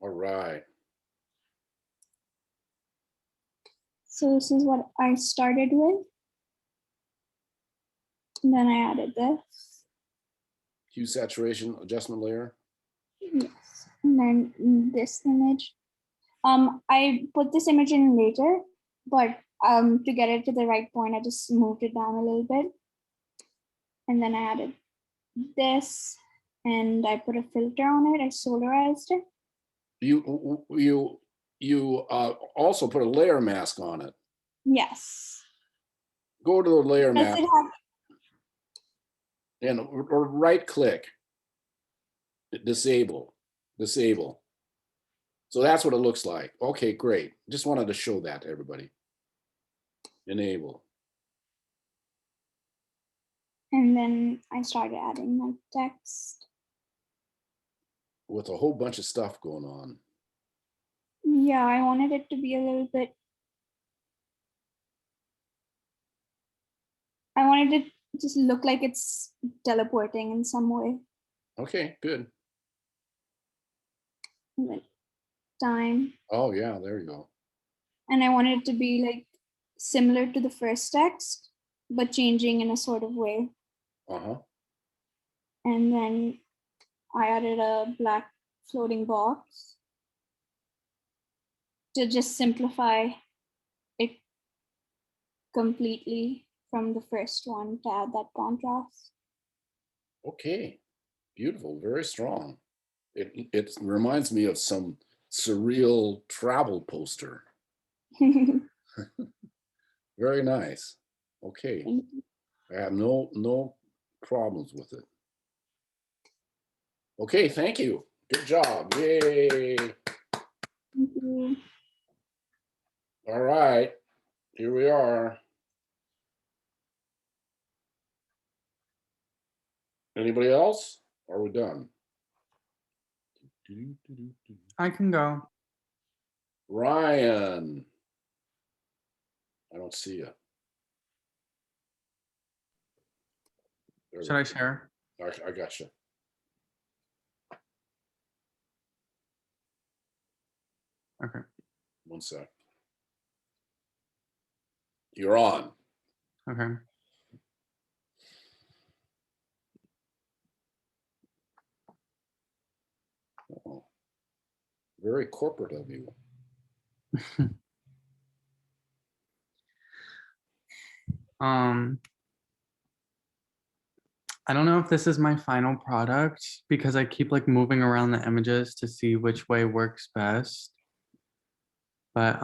All right. So this is what I started with. And then I added this. Hue saturation adjustment layer. Yes. And then this image. I put this image in later, but to get it to the right point, I just moved it down a little bit. And then I added this and I put a filter on it. I solarized it. You also put a layer mask on it. Yes. Go to the layer Does mask it have and or right click. Disable. So that's what it looks like. Okay, great. Just wanted to show that to everybody. Enable. And then I started adding my text. With a whole bunch of stuff going on. Yeah, I wanted it to be a little bit. I wanted it to just look like it's teleporting in some way. Okay, good. Like time. Oh yeah, there you go. And I wanted it to be like similar to the first text, but changing in a sort of way. Uh-huh. And then I added a black floating box to just simplify it completely from the first one to add that contrast. Okay. Beautiful, very strong. It reminds me of some surreal travel poster. Very nice. Okay. Thank you. I have no problems with it. Okay, thank you. Good job. Yay. Thank you. All right. Here we are. Anybody else? Are we done? I can go. Ryan. I don't see you. There we Should I go. share? I got you. Okay. One sec. You're on. Okay. Oh, very corporate of you. I don't know if this is my final product because I keep like moving around the images to see which way works best. But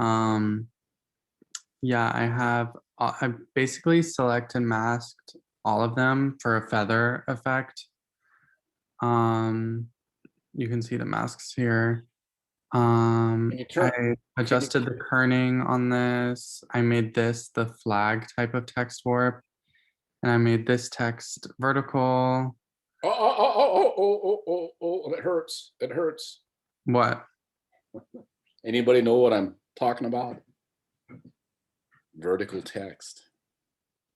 yeah, I basically select and masked all of them for a feather effect. You can see the masks here. I adjusted the kerning on this. I made this the flag type of text warp. And I made this text vertical. Oh, it hurts. It hurts. What? Anybody know what I'm talking about? Vertical text.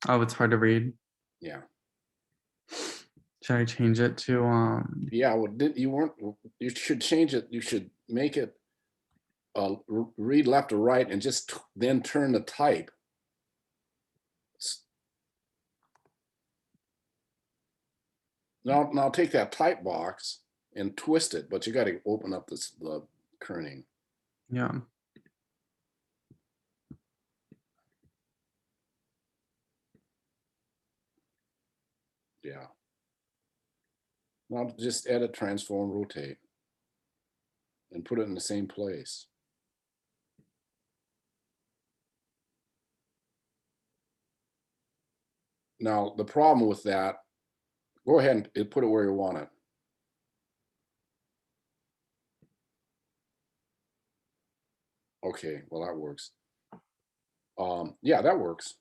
Oh, it's hard to read. Yeah. Should I change it to Yeah, well, you should change it. You should make it read left or right and just then turn the type. Now take that type box and twist it, but you got to open up the kerning. yeah. Yeah. Now just edit, transform, rotate, and put it in the same place. Now the problem with that, go ahead and put it where you want it. Okay, well that works. Yeah, that works.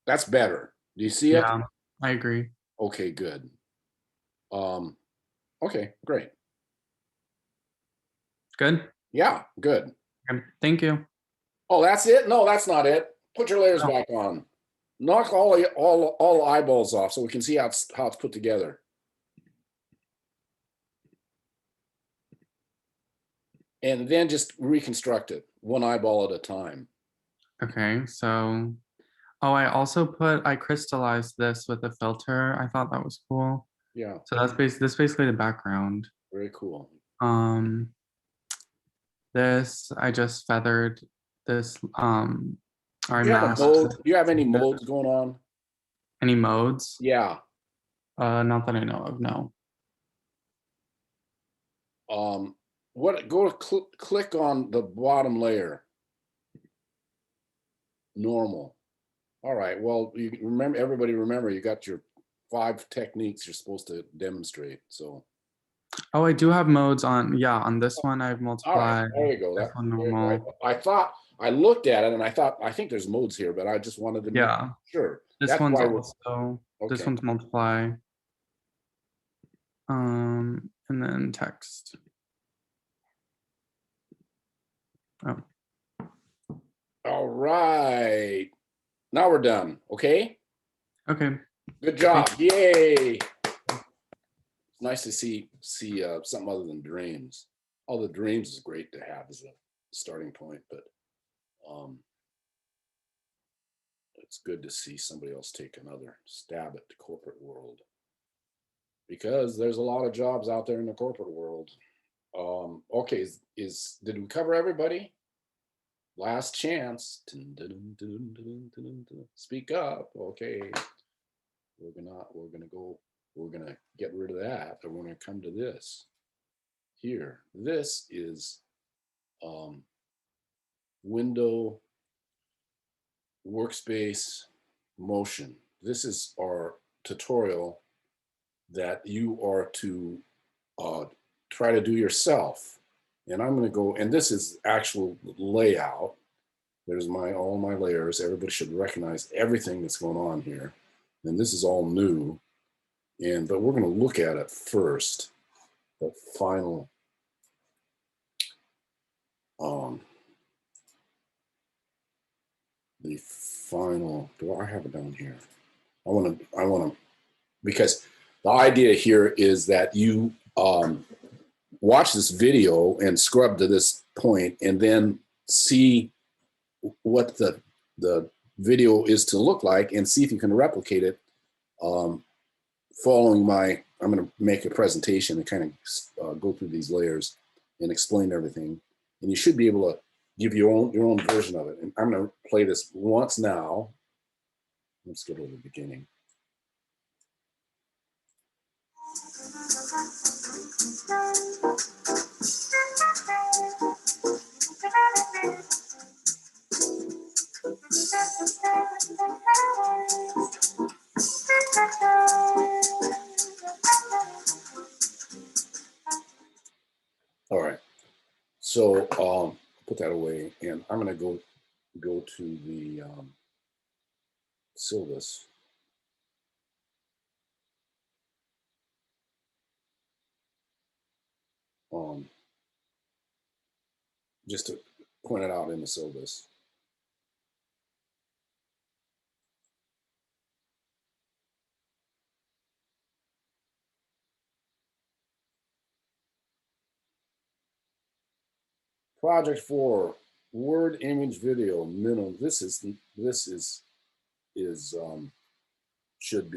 That's better. Do you see it? Yeah, I agree. Okay, good. Okay, great. Good. Yeah, good. Okay, thank you. Oh, that's it? No, that's not it. Put your layers Oh. back on. Knock all the eyeballs off so we can see how it's put together. And then just reconstruct it one eyeball at a time. Okay, so I crystallized this with a filter. I thought that was cool. Yeah, So that's basically the background. very cool. This I just feathered this or I Do you have a masked mode? Do you have any modes going on? any modes? Yeah. Not that I know of, no. Go to click on the bottom layer. Normal. All right. Well, you remember, everybody remember, you got your 5 techniques you're supposed to demonstrate. So. Oh, I do have modes on, yeah, on this one I've All multiplied. right, there you go. This one normal. I thought, I looked at it and I thought, I think there's modes here, but I just wanted to make Yeah. sure. This That's one's why also This Okay. one's multiply. And then text. Oh, All right. Now we're done. Okay. okay. Good job. Yay. It's nice to see something other than dreams. All the dreams is great to have as a starting point, but it's good to see somebody else take another stab at the corporate world, because there's a lot of jobs out there in the corporate world. Okay, did we cover everybody? Last chance. Speak up. Okay. We're gonna get rid of that, and we're gonna come to this here. This is window workspace motion. This is our tutorial that you are to try to do yourself. And I'm going to go, and this is actual layout. There's all my layers. Everybody should recognize everything that's going on here. And this is all new. But we're going to look at it first. The final do I have it down here? I want to, because the idea here is that you watch this video and scrub to this point and then see what the video is to look like and see if you can replicate it following I'm going to make a presentation and kind of go through these layers and explain everything. And you should be able to give your own version of it. And I'm going to play this once now. Let's go to the beginning. All right, so put that away, and I'm going to go to the syllabus. Just to point it out in the syllabus. Project 4, word, image, video, minimum. This should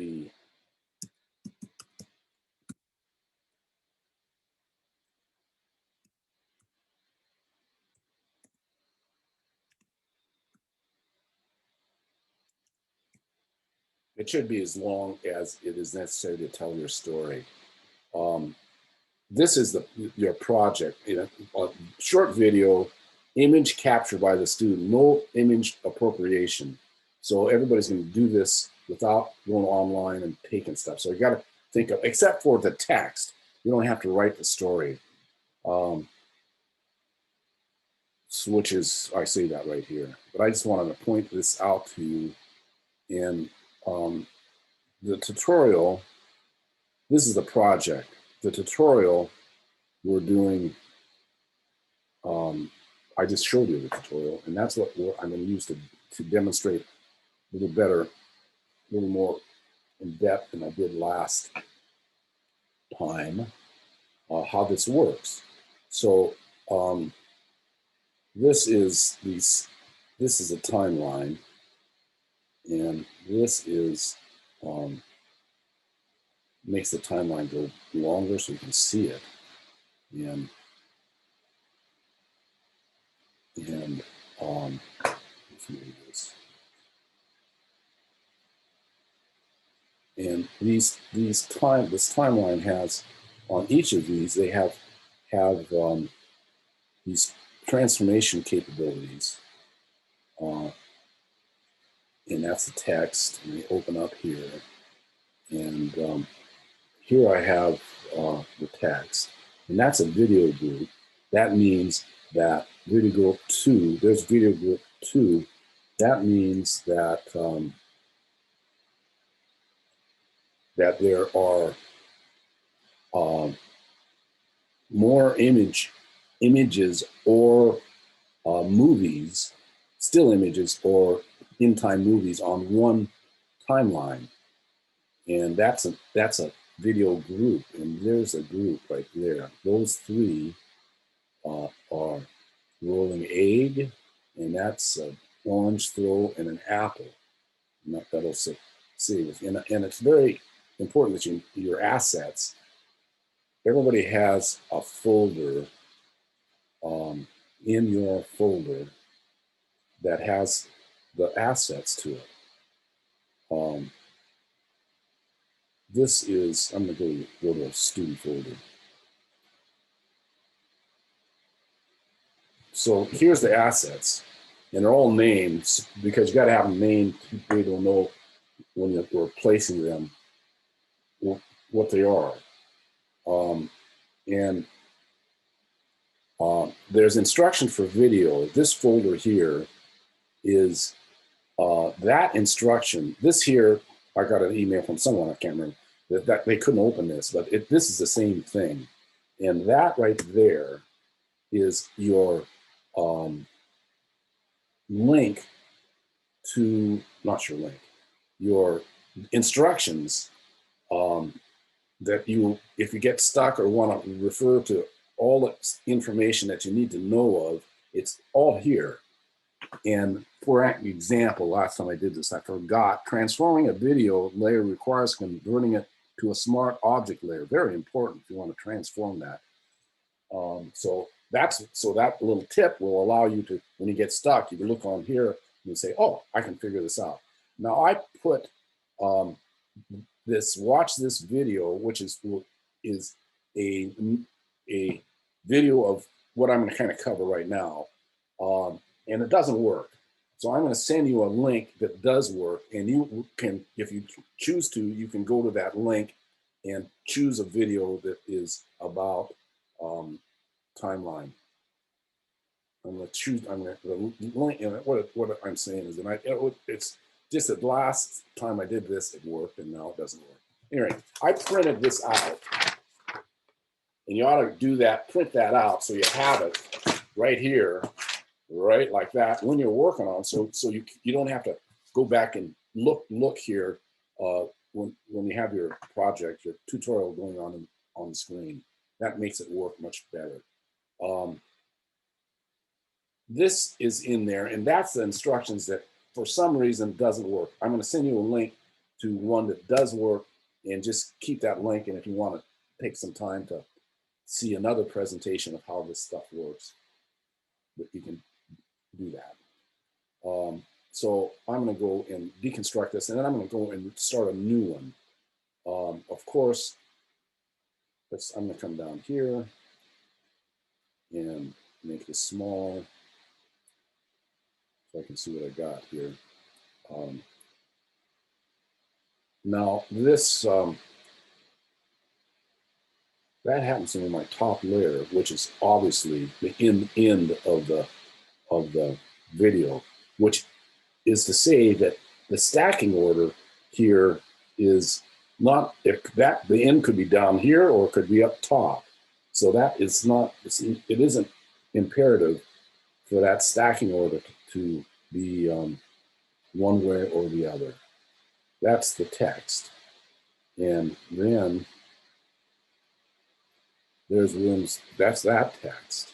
be as long as it is necessary to tell your story. This is your project. A short video, image captured by the student, no image appropriation. So everybody's going to do this without going online and taking stuff. So you got to think of, except for the text, you don't have to write the story. Which is, I say that right here, but I just wanted to point this out to you. And the tutorial, this is the project. The tutorial we're doing, I just showed you the tutorial, and that's what I'm going to use to demonstrate a little better, a little more in depth than I did last time, how this works. So this is a timeline, and this is makes the timeline go longer so you can see it. And let's see what it is. And this timeline has, on each of these, they have these transformation capabilities. And that's the text. And we open up here. And here I have the text. And that's a video group. That means that video group 2, there's video group 2. That means that that there are more images or movies, still images or in-time movies on one timeline. And that's a video group, and there's a group right there. Those three are rolling egg, and that's an orange throw and an apple. And that'll save. And it's very important that your assets, everybody has a folder in your folder that has the assets to it. This is, I'm gonna go to a student folder. So here's the assets, and they're all named because you got to have them named to be able to know when you're placing them what they are. There's instruction for video. This folder here is that instruction. This here, I got an email from someone, I can't remember, that they couldn't open this, but this is the same thing. And that right there is your link to, not your link, your instructions that you, if you get stuck or want to refer to all the information that you need to know of, it's all here. And for example, last time I did this, I forgot, transforming a video layer requires converting it to a smart object layer. Very important if you want to transform that. So that little tip will allow you to, when you get stuck, you can look on here and you say, oh, I can figure this out. Now I put watch this video, which is a video of what I'm going to kind of cover right now. And it doesn't work. So I'm going to send you a link that does work. And you can, if you choose to, you can go to that link and choose a video that is about timeline. I'm going to choose, the link, and what I'm saying is that it's just that last time I did this, it worked, and now it doesn't work. Anyway, I printed this out, and you ought to do that, print that out so you have it right here, right like that when you're working on, so you don't have to go back and look here when you have your project, your tutorial going on the screen. That makes it work much better. This is in there, and that's the instructions that for some reason doesn't work. I'm going to send you a link to one that does work, and just keep that link. And if you want to take some time to see another presentation of how this stuff works, that you can do that. So I'm going to go and deconstruct this, and then I'm going to go and start a new one. Of course, I'm going to come down here and make this small so I can see what I got here. Now this, that happens to be my top layer, which is obviously the end of the video, which is to say that the stacking order here is not, if that, the end could be down here or it could be up top. So that is not, it isn't imperative for that stacking order to be one way or the other. That's the text. And then there's rooms, that's that text.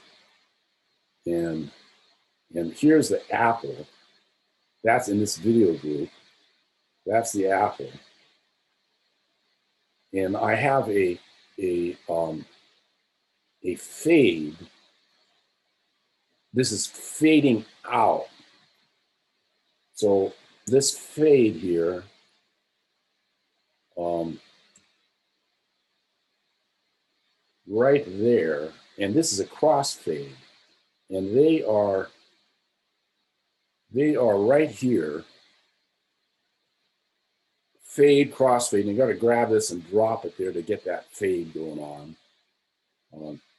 And here's the apple. That's in this video group. That's the apple. And I have a fade. This is fading out. So this fade here, right there, and this is a crossfade, and they are right here. Fade, crossfade, and you got to grab this and drop it there to get that fade going on.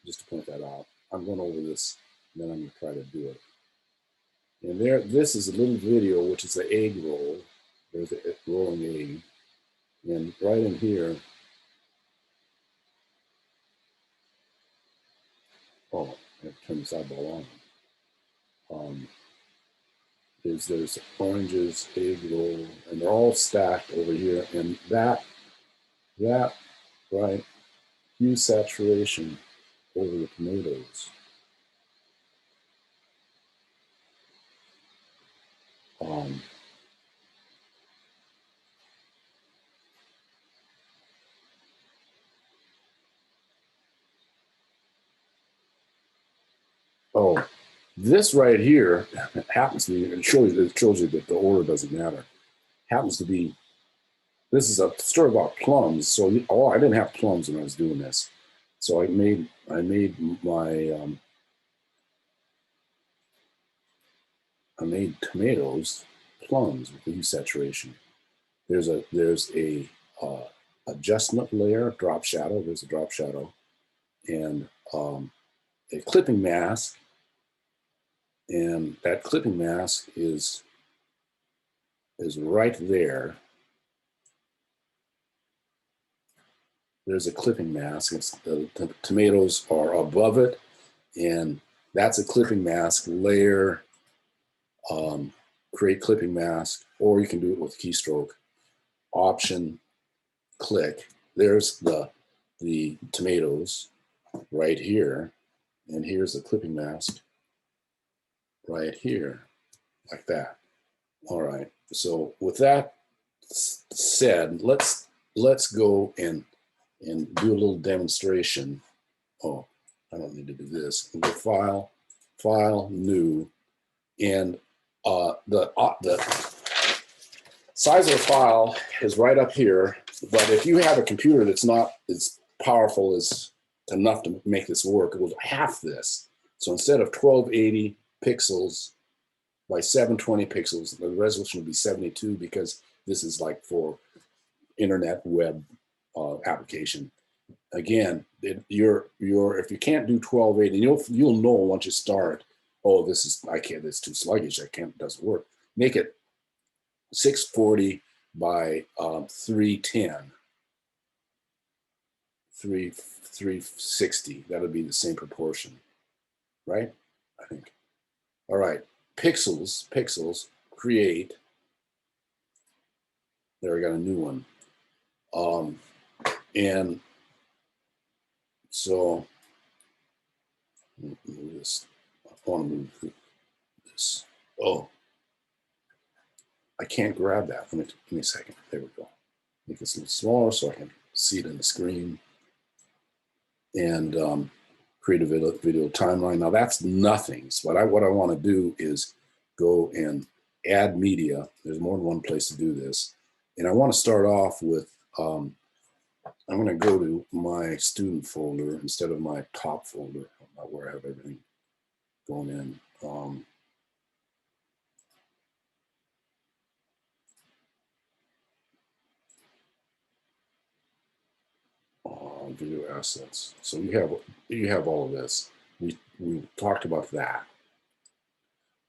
Just to point that out. I'm going over this, and then I'm going to try to do it. And there, this is a little video, which is the egg roll. There's a rolling egg. And right in here, oh, I have to turn this eyeball on. There's oranges, egg roll, and they're all stacked over here. And that right, hue saturation over the tomatoes. Oh, this right here happens to be, it shows you that the order doesn't matter. Happens to be, this is a story about plums. So, I didn't have plums when I was doing this. So I made my, I made tomatoes plums with the hue saturation. There's a adjustment layer, drop shadow. There's a drop shadow, and a clipping mask. And that clipping mask is right there. There's a clipping mask. It's the tomatoes are above it, and that's a clipping mask layer. Create clipping mask, or you can do it with keystroke. Option, click. There's the tomatoes right here, and here's the clipping mask right here, like that. All right. So with that said, let's go and do a little demonstration. Oh, I don't need to do this. Go file, new, and the size of the file is right up here. But if you have a computer that's not as powerful as enough to make this work, it will half this. So instead of 1280 pixels by 720 pixels, the resolution will be 72, because this is like for internet web application. Again, if you can't do 1280, you'll know once you start, oh, I can't, it's too sluggish, it doesn't work. Make it 640 by 310, 360. That'll be the same proportion, right? I think. All right, pixels, create. There, I got a new one. And so move this. I want to move this. Oh, I can't grab that. Give me a second. There we go. Make this a little smaller so I can see it in the screen. And create a video timeline. Now that's nothing. So what I want to do is go and add media. There's more than one place to do this. And I want to start off with, I'm going to go to my student folder instead of my top folder, where I have everything going in. Video assets. So you have all of this. We talked about that.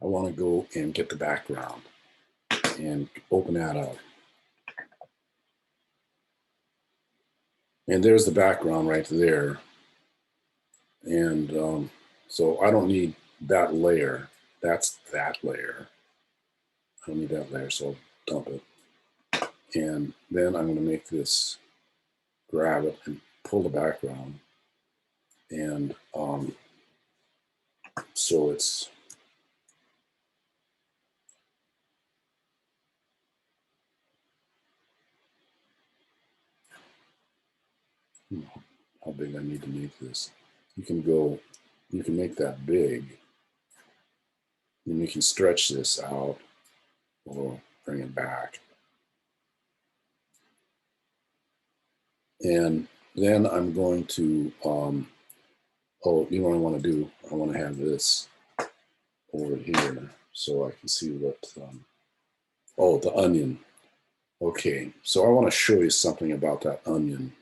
I want to go and get the background and open that up. And there's the background right there. And so I don't need that layer. That's that layer. I don't need that layer, so I'll dump it. And then I'm going to make this, grab it and pull the background. And so it's, how big I need to make this. You can make that big, and you can stretch this out or bring it back. And then I'm going to, oh, you know what I want to do? I want to have this over here so I can see what, oh, the onion. Okay, so I want to show you something about that onion.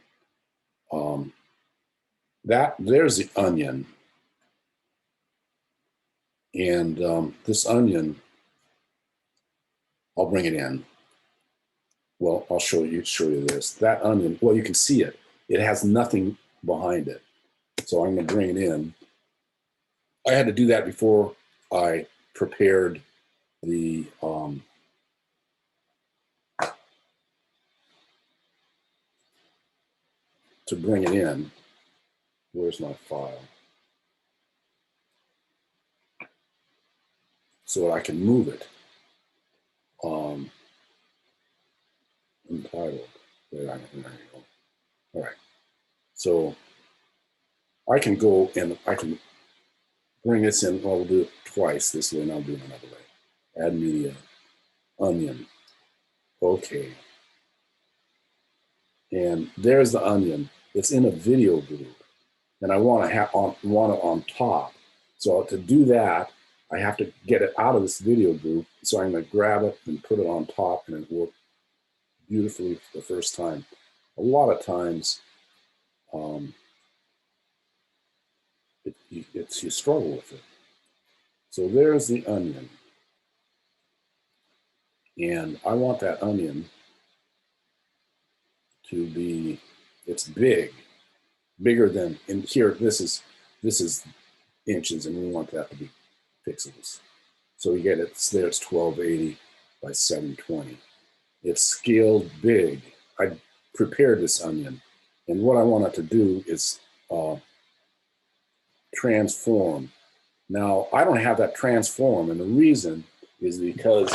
There's the onion. And this onion, I'll bring it in. well, I'll show you this. That onion, well, you can see it. It has nothing behind it. So I'm gonna bring it in. I had to do that before I prepared the to bring it in. Where's my file? So I can move it. Entitled. There you go. All right. So I can go and I can bring this in. Well, we'll do it twice this way, and I'll do it another way. Add media, onion. Okay. And there's the onion. It's in a video group, and I want to have it on top. So to do that, I have to get it out of this video group. So I'm going to grab it and put it on top, and it worked beautifully for the first time. A lot of times, you struggle with it. So there's the onion, and I want that onion to be, it's bigger than, in here, this is inches, and we want that to be pixels. So you get it, there it's 1280 by 720. It's scaled big. I prepared this onion, and what I want it to do is transform. Now, I don't have that transform, and the reason is because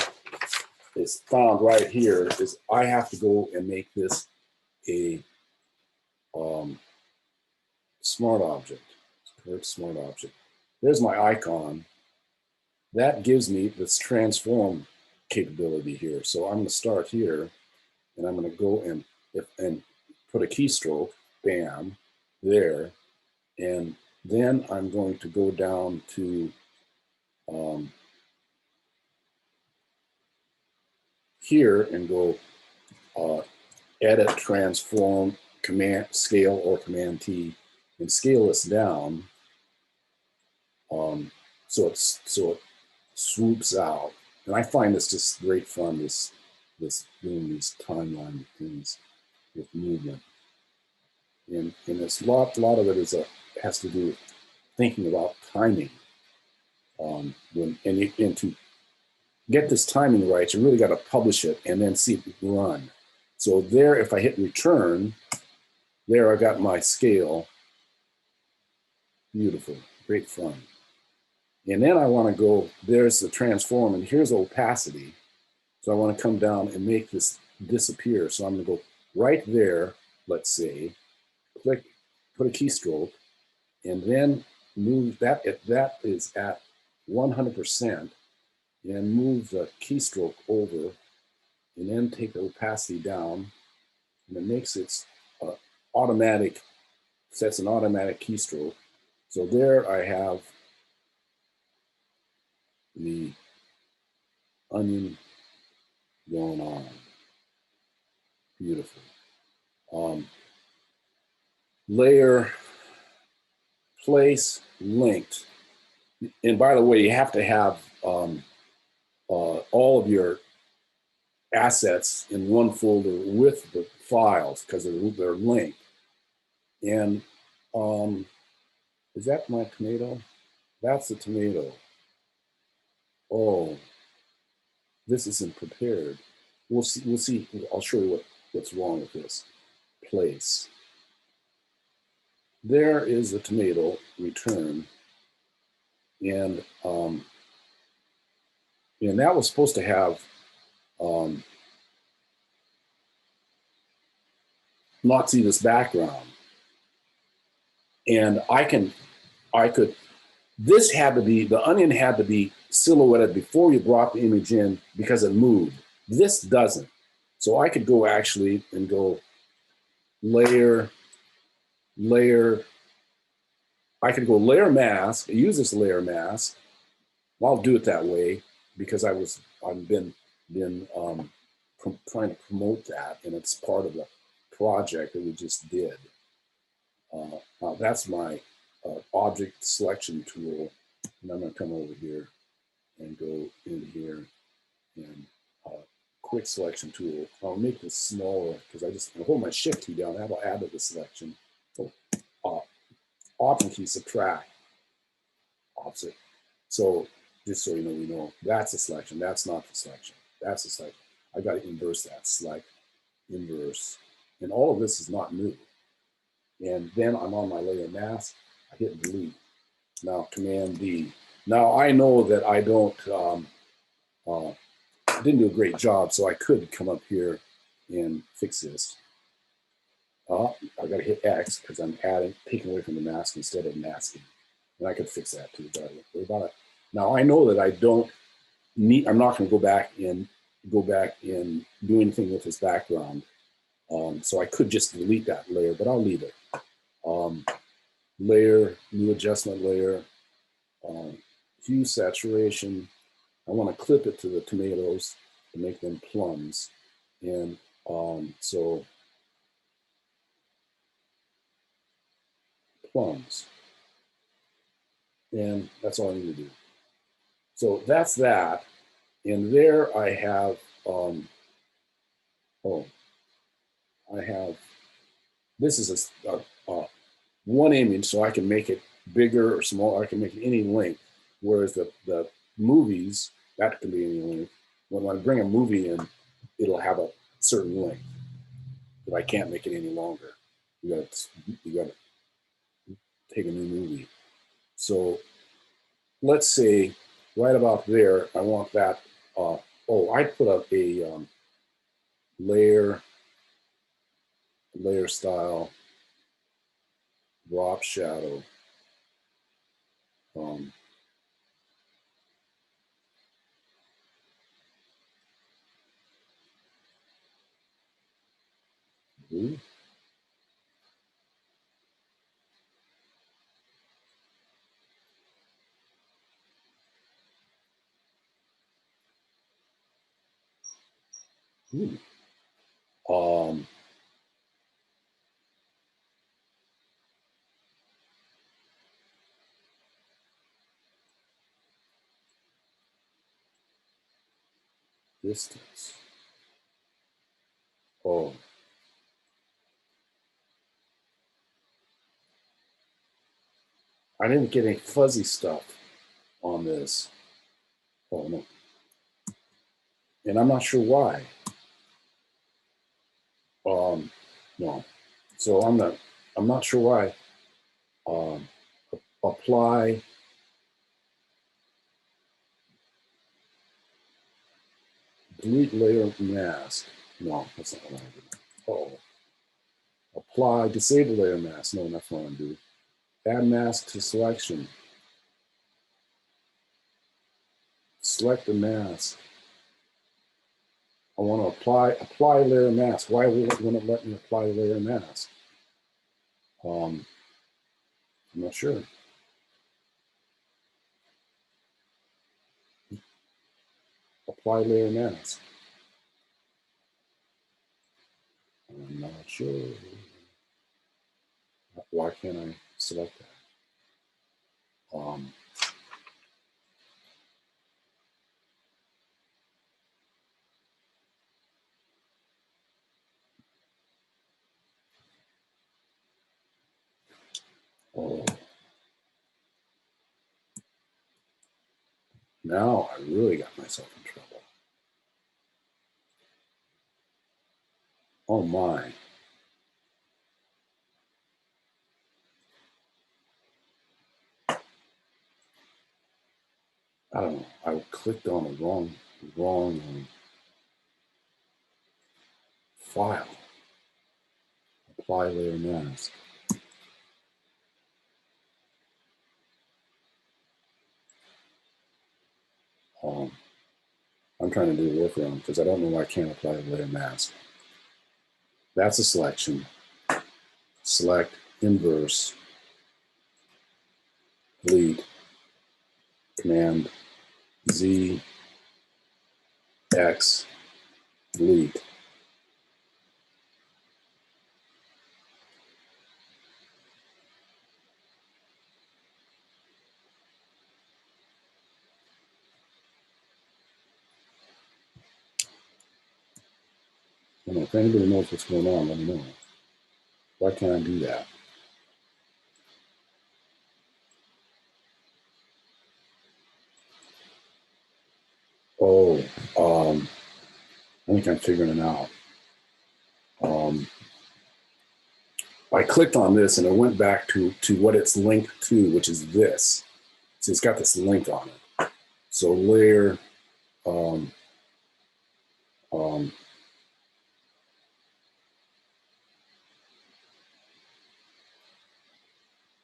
it's found right here is I have to go and make this a smart object. Smart object. There's my icon. That gives me this transform capability here. So I'm going to start here, and I'm going to go and put a keystroke, bam, there, and then I'm going to go down to here and go edit, transform, command scale or command T, and scale this down so it swoops out. And I find this just great fun, this doing these timeline things with movement. And it's a lot of it has to do with thinking about timing. And to get this timing right, you really got to publish it and then see it run. So there, if I hit return, there I got my scale. Beautiful, great fun. And then I want to go, there's the transform, and here's opacity. So I want to come down and make this disappear. So I'm going to go right there, let's say, click, put a keystroke, and then move that, if that is at 100%, and move the keystroke over, and then take the opacity down, and it makes it automatic, sets an automatic keystroke. So there I have the onion going on. Beautiful. Layer, place, linked. And by the way, you have to have all of your assets in one folder with the files because they're linked. And is that my tomato? That's the tomato. Oh, this isn't prepared. We'll see. I'll show you what's wrong with this. Place. There is the tomato return, and that was supposed to have not see this background. And this had to be, the onion had to be silhouetted before you brought the image in because it moved. This doesn't. So I could go actually and go layer. I could go layer mask, use this layer mask. Well, I'll do it that way because I've been trying to promote that, and it's part of the project that we just did. Now that's my object selection tool, and I'm going to come over here and go in here and quick selection tool. I'll make this smaller because I hold my shift key down. That'll add to the selection. So, option key, subtract, opposite. So just so you know, we know that's a selection. That's not the selection. That's a selection. I got to inverse that. Select, inverse, and all of this is not new. And then I'm on my layer mask. I hit delete. Now Command D. Now I know that I didn't do a great job, so I could come up here and fix this. I got to hit X because I'm taking away from the mask instead of masking. And I could fix that too, but I don't worry about it. Now I know that I don't need, I'm not going to go back and do anything with this background. So I could just delete that layer, but I'll leave it. Layer, new adjustment layer, hue saturation. I want to clip it to the tomatoes to make them plums. And so plums. And that's all I need to do. So that's that. And there I have, this is a one image, so I can make it bigger or smaller. I can make it any length. Whereas the movies, that can be any length. When I bring a movie in, it'll have a certain length, but I can't make it any longer. You got to take a new movie. So let's say right about there, I want that. I put up a layer style, drop shadow. Blue. Distance. I didn't get any fuzzy stuff on this. No. And I'm not sure why. No. So I'm not sure why. Apply. Delete layer mask. No, that's not what I do. Apply, disable layer mask. No, that's not what I'm doing. Add mask to selection. Select the mask. I want to apply layer mask. Why won't it let me apply layer mask? I'm not sure. Apply layer mask. I'm not sure. Why can't I select that? Now I really got myself in trouble. Oh my. I don't know. I clicked on the wrong file. Apply layer mask. I'm trying to do a workaround because I don't know why I can't apply the layer mask. That's a selection. Select, inverse, delete, Command Z, X, delete. I don't know if anybody knows what's going on, let me know. Why can't I do that? Oh, I think I'm figuring it out. I clicked on this and it went back to what it's linked to, which is this. So it's got this link on it. So layer, all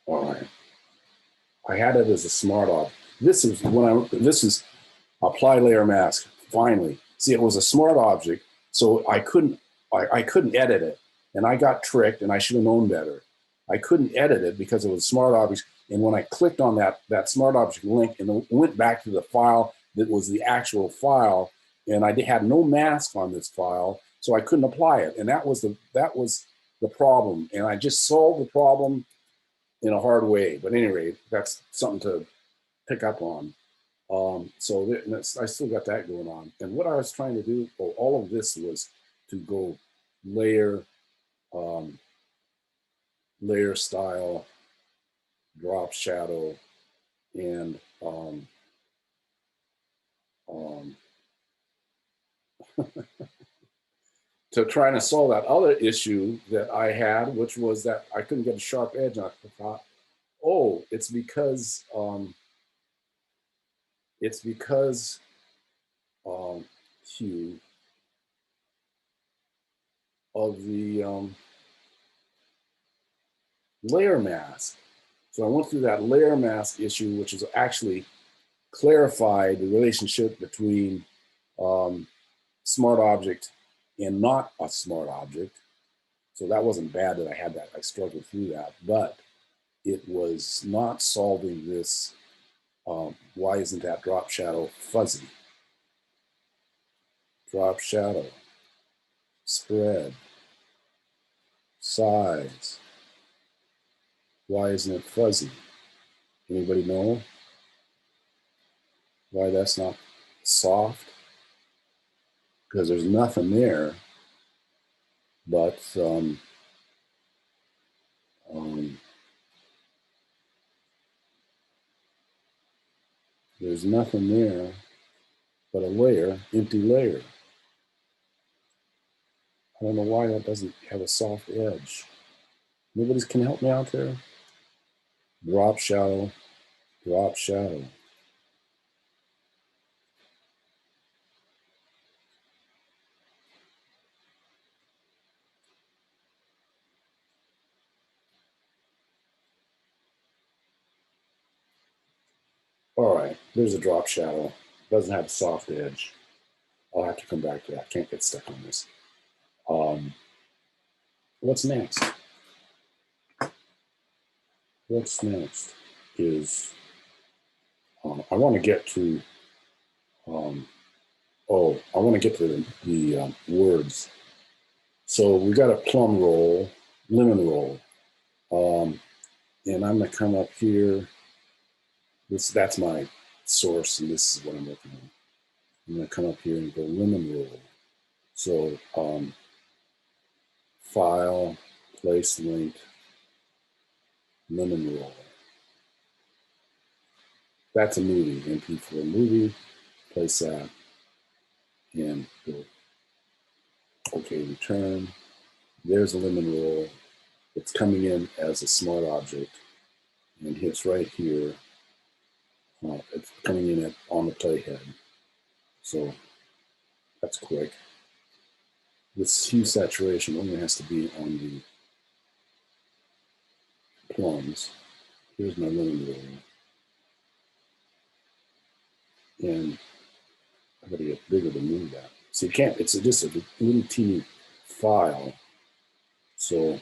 right. I had it as a smart object. This is apply layer mask. Finally, see, it was a smart object, so I couldn't edit it, and I got tricked, and I should have known better. I couldn't edit it because it was a smart object, and when I clicked on that smart object link, and it went back to the file that was the actual file, and I had no mask on this file, so I couldn't apply it, and that was the problem, and I just solved the problem in a hard way. But anyway, that's something to pick up on. So I still got that going on. And what I was trying to do, all of this was to go layer, layer style, drop shadow, and to try to solve that other issue that I had, which was that I couldn't get a sharp edge. And I thought, oh, it's because hue of the layer mask. So I went through that layer mask issue, which is actually clarified the relationship between smart object and not a smart object. So that wasn't bad that I had that. I struggled through that, but it was not solving this. Why isn't that drop shadow fuzzy? Drop shadow, spread, size. Why isn't it fuzzy? Anybody know why that's not soft? Because there's nothing there but there's nothing there but a layer, empty layer. I don't know why that doesn't have a soft edge. Nobody can help me out there? Drop shadow, drop shadow. All right, there's a drop shadow. Doesn't have a soft edge. I'll have to come back to that. Can't get stuck on this. What's next? What's next is I want to get to I want to get to the words. So we got a plum roll, lemon roll, and I'm gonna come up here. That's my source, and this is what I'm looking at. I'm gonna come up here and go lemon roll. So file, place link, lemon roll. That's a movie, MP4 movie. Place that and go OK, return. There's a lemon roll. It's coming in as a smart object and hits right here. It's coming in on the playhead. So that's quick. This hue saturation only has to be on the plums. Here's my lemon roll. And I gotta get bigger to move that. So you can't, it's just a little teeny file. So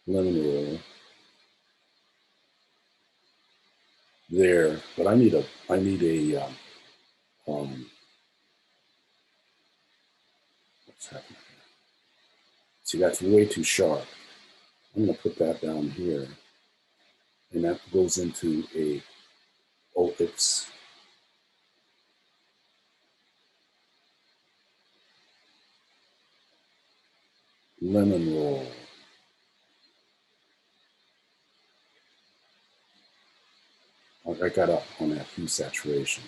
lemon roll there, but I need a what's happening here? See, that's way too sharp. I'm gonna put that down here, and that goes into a, oh, it's, lemon roll. I got up on that hue saturation.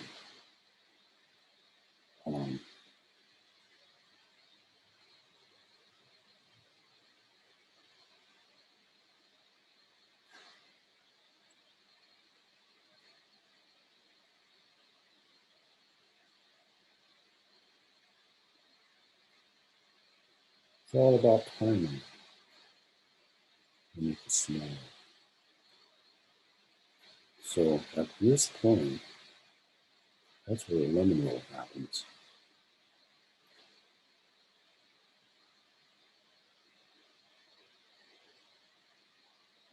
It's all about timing. You need to smell. So at this point, that's where the lemon roll happens.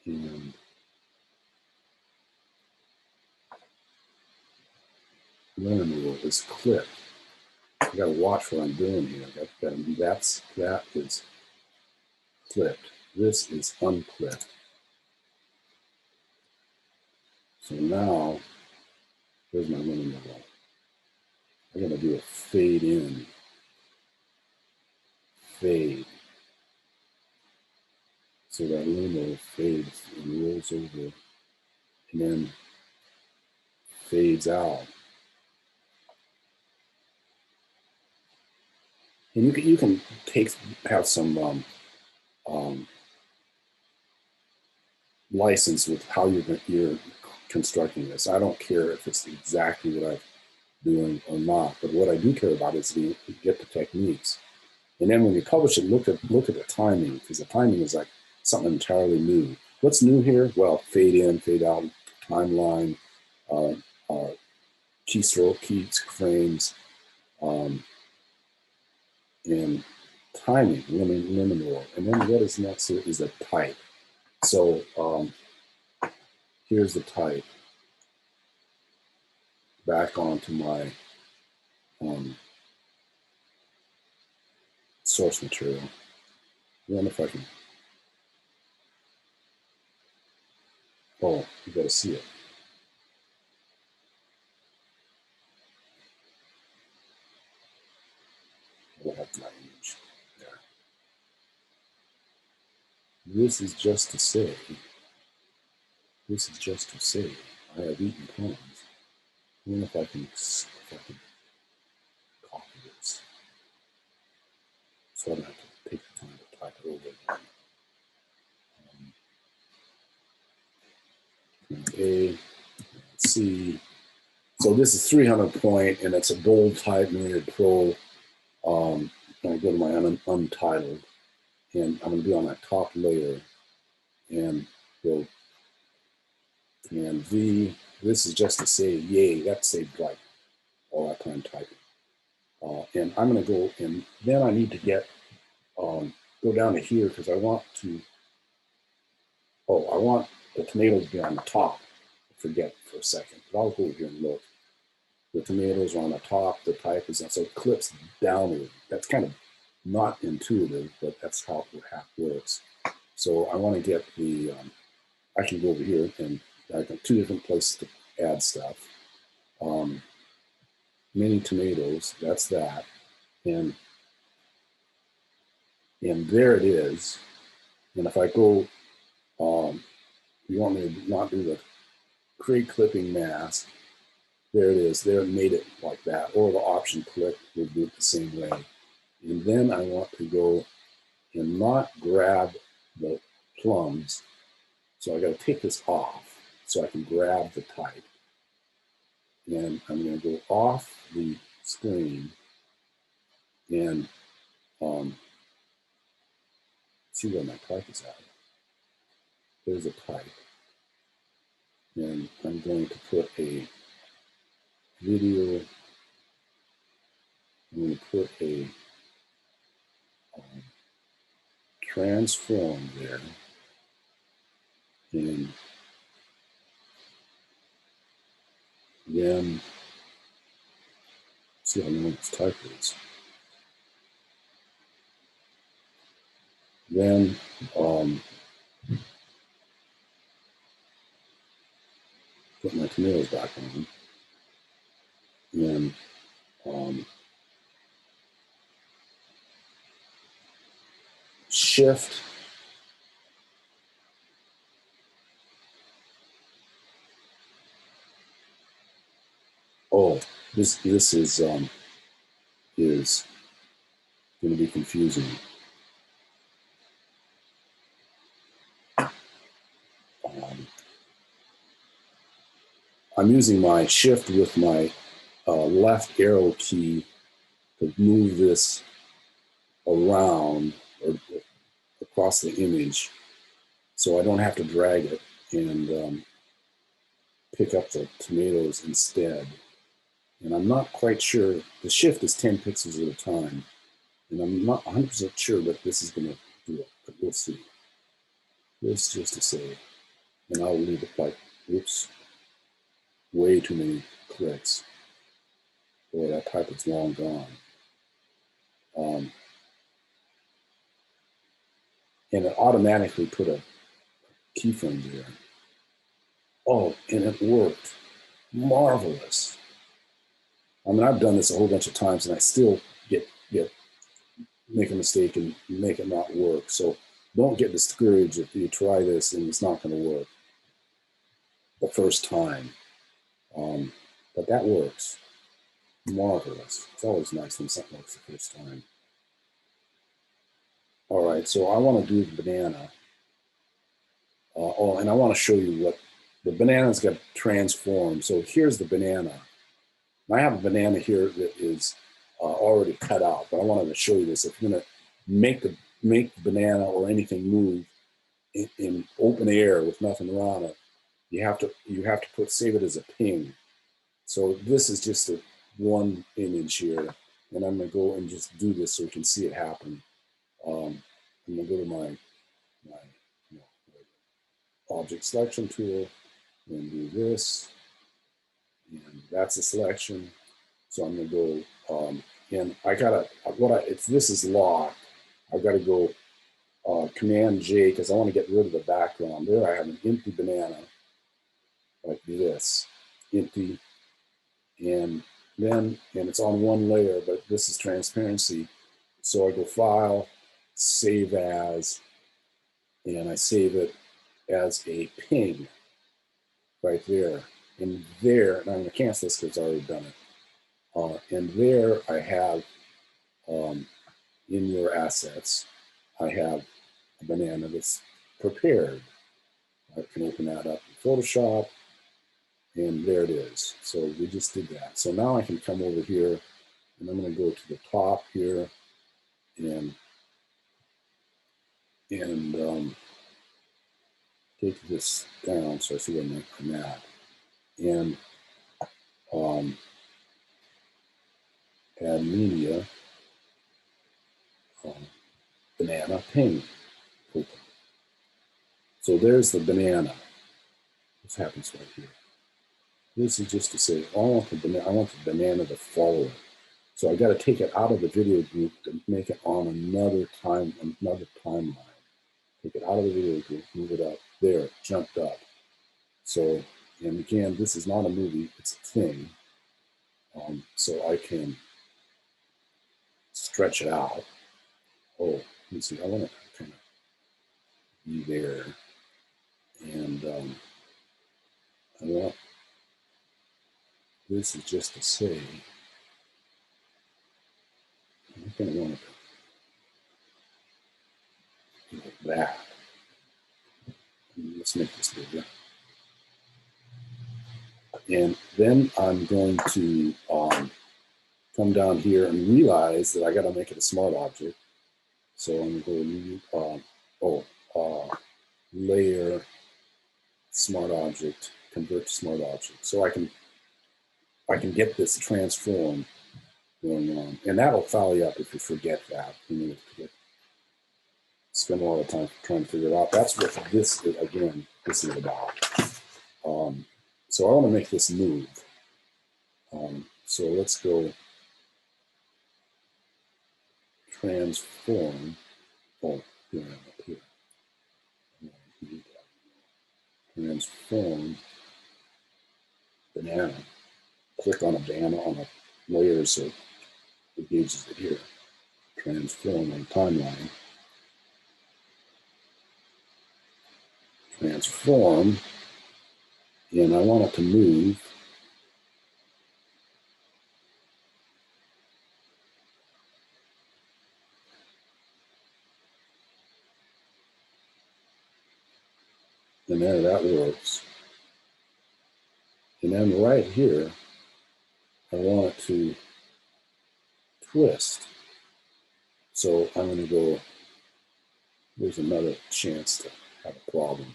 And lemon roll is clipped. I gotta watch what I'm doing here. That is clipped. This is unclipped. So now, there's my lemon roll. I'm gonna do a fade in, fade. So that lemon roll fades and rolls over and then fades out. And you can have some license with how you're constructing this. I don't care if it's exactly what I'm doing or not, but what I do care about is to get the techniques. And then when you publish it, look at the timing, because the timing is like something entirely new. What's new here? Well, fade in, fade out, timeline, keystroke, keys, frames, and timing, lemon roll. And then what is next here is the type. So here's the type. Back onto my source material. I wonder if I can. Oh, you gotta see it. We'll have my image there. This is just to say, I have eaten plums. I wonder if I can copy this. So I don't have to take the time to type it over again. A, C. So this is 300 point, and it's a bold type Myriad Pro. I go to my untitled, and I'm going to be on that top layer, and go Command V. This is just to say yay. That saved like all that time typing. And I'm going to go, and then I need to get go down to here because I want to. Oh, I want the tomatoes to be on the top. Forget for a second. But I'll go here and look. The tomatoes are on the top. The type is so it clips downward. That's kind of not intuitive, but that's how it works. So I want to get the. I can go over here and I got two different places to add stuff. Mini tomatoes. That's that, and there it is. And if I go, you want me to not do the create clipping mask. There it is. There it made it like that. Or the option click will do it the same way. And then I want to go and not grab the plums. So I got to take this off so I can grab the type. And I'm going to go off the screen and see where my type is at. There's a type. And I'm going to put a video. I'm going to put a transform there. And then see how long this type is. Then put my tomatoes back on. And shift. Oh, this is going to be confusing. I'm using my shift with my left arrow key to move this around or across the image, so I don't have to drag it and pick up the tomatoes instead. And I'm not quite sure, the shift is 10 pixels at a time, and I'm not 100% sure that this is going to do it, but we'll see. This just to say, and I'll leave it like, oops, way too many clicks. Boy, that type is long gone. And it automatically put a keyframe there. Oh, and it worked. Marvelous. I mean, I've done this a whole bunch of times and I still make a mistake and make it not work. So don't get discouraged if you try this and it's not going to work the first time. But that works. Marvelous. It's always nice when something works the first time. All right, so I want to do the banana. And I want to show you what the banana's got transformed. So here's the banana. I have a banana here that is already cut out, but I wanted to show you this. If you're going to make the banana or anything move in open air with nothing around it, you have to save it as a ping. So this is just one image here, and I'm going to go and just do this so you can see it happen. I'm going to go to my object selection tool and do this, and that's a selection. So I'm going to go, and I gotta, if this is locked, I've got to go Command J because I want to get rid of the background. There I have an empty banana like this, empty, and it's on one layer, but this is transparency. So I go File, Save As, and I save it as a ping right there. And there, and I'm going to cancel this because I've already done it. And there I have, in your assets, I have a banana that's prepared. I can open that up in Photoshop, and there it is. So we just did that. So now I can come over here, and I'm going to go to the top here, and take this down so I see where I'm at. And add media, banana ping. Open. So there's the banana. This happens right here. This is just to say, I want the banana to follow it. So I got to take it out of the video group to make it on another timeline. Take it out of the video group, move it up. There, it jumped up. So, and again, this is not a movie, it's a thing. So I can stretch it out. Oh, let me see, I want to kind of be there. And I want, this is just to say, I'm going to want to do like that. Let's make this bigger. And then I'm going to come down here and realize that I got to make it a smart object. So I'm going to go layer, smart object, convert to smart object. So I can get this transform going on, and that'll foul you up if you forget that. You know, spend a lot of time trying to figure it out. That's what this is, again, this is about. So I want to make this move. So let's go transform. Oh, here I am up here. Transform banana. Click on a banana on a layer so it gauges it here. Transform on timeline. transform, and I want it to move. And there, that works. And then right here, I want it to twist. So I'm going to go, there's another chance to have a problem.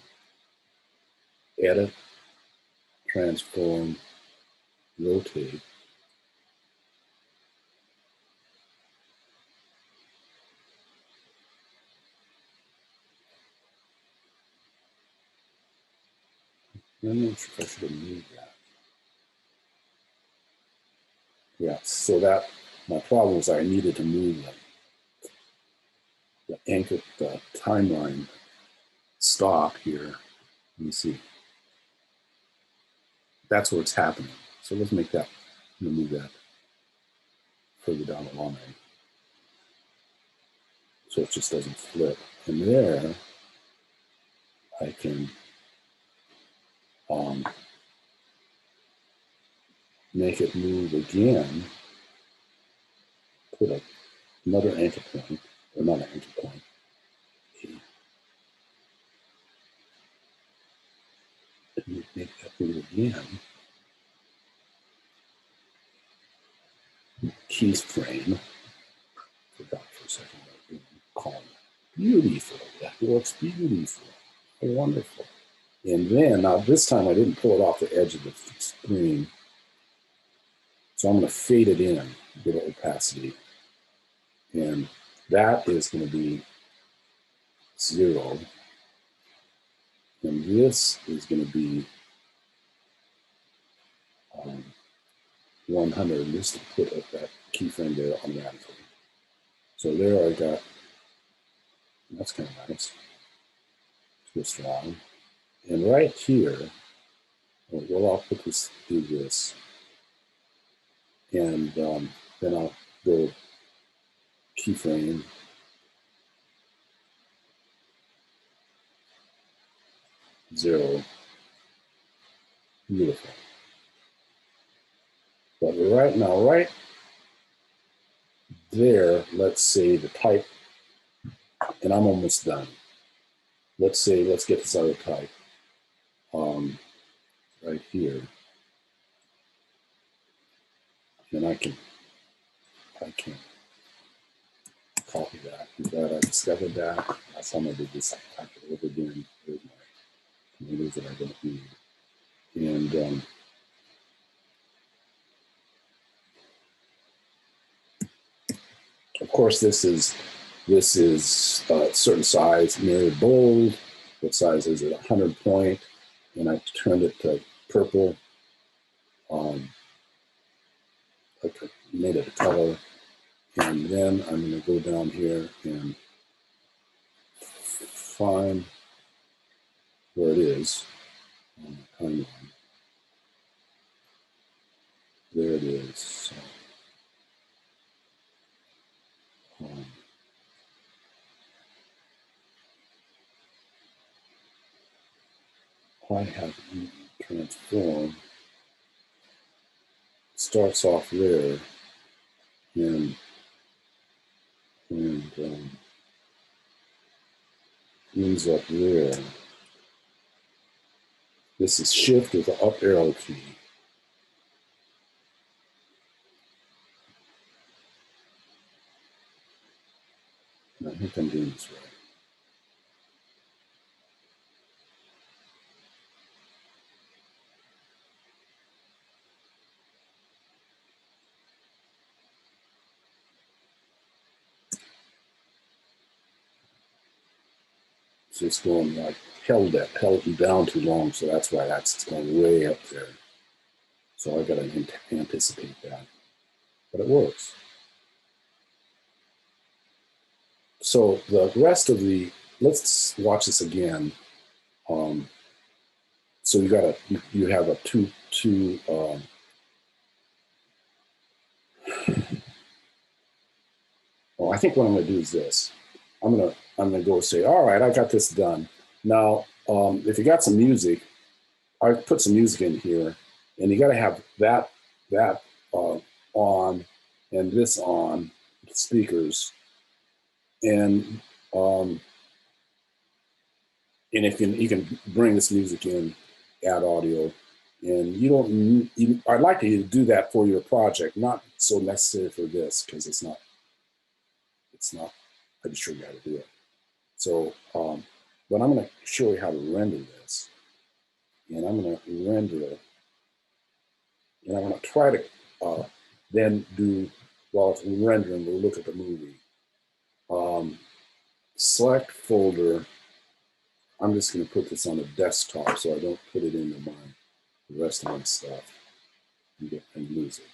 Edit, transform, rotate. I'm not sure if I should have moved that. Yeah, so that, my problem was I needed to move the anchor, the timeline stop here. Let me see. That's where it's happening. So let's make that, I'm gonna move that further down the line. So it just doesn't flip. And there, I can make it move again, put another anchor point, or not an anchor point. And make that move again. Keyframe. Forgot for a second what we call it. Beautiful. That works beautiful. Wonderful. And then, now this time I didn't pull it off the edge of the screen. So I'm going to fade it in, give it opacity. And that is going to be 0. And this is going to be 100, just to put that keyframe there automatically. So there I got, that's kind of nice. Twist around. And right here, well, I'll put this, do this. And then I'll go keyframe. Zero. Beautiful. But right now, right there, let's say the type, and I'm almost done. Let's say, let's get this other type right here. And I can copy that. I'm glad I discovered that. That's how I'm gonna do this. I type it over again. There's my tomatoes that I don't need. And of course, this is a certain size, mirror bold. What size is it? 100 point. And I turned it to purple. I made it a color. And then I'm going to go down here and find where it is on the timeline. There it is. So, I have transform. Starts off there and ends up there. This is shift with the up arrow key. I think I'm doing this right. So it's going like held down too long, so that's why it's going way up there. So I got to anticipate that, but it works. So the rest of the, let's watch this again. So you have a two. Well, I think what I'm going to do is this. I'm going to go say, all right, I got this done. Now if you got some music, I put some music in here, and you got to have that on and this on speakers, and if you can bring this music in, add audio, and you don't. I'd like you to do that for your project, not so necessary for this because it's not. I'm sure you got to do it. So, but I'm going to show you how to render this, and I'm going to render it, and I'm going to try to then do while it's rendering. We'll look at the movie. Select folder. I'm just going to put this on a desktop so I don't put it into the rest of my stuff and lose it.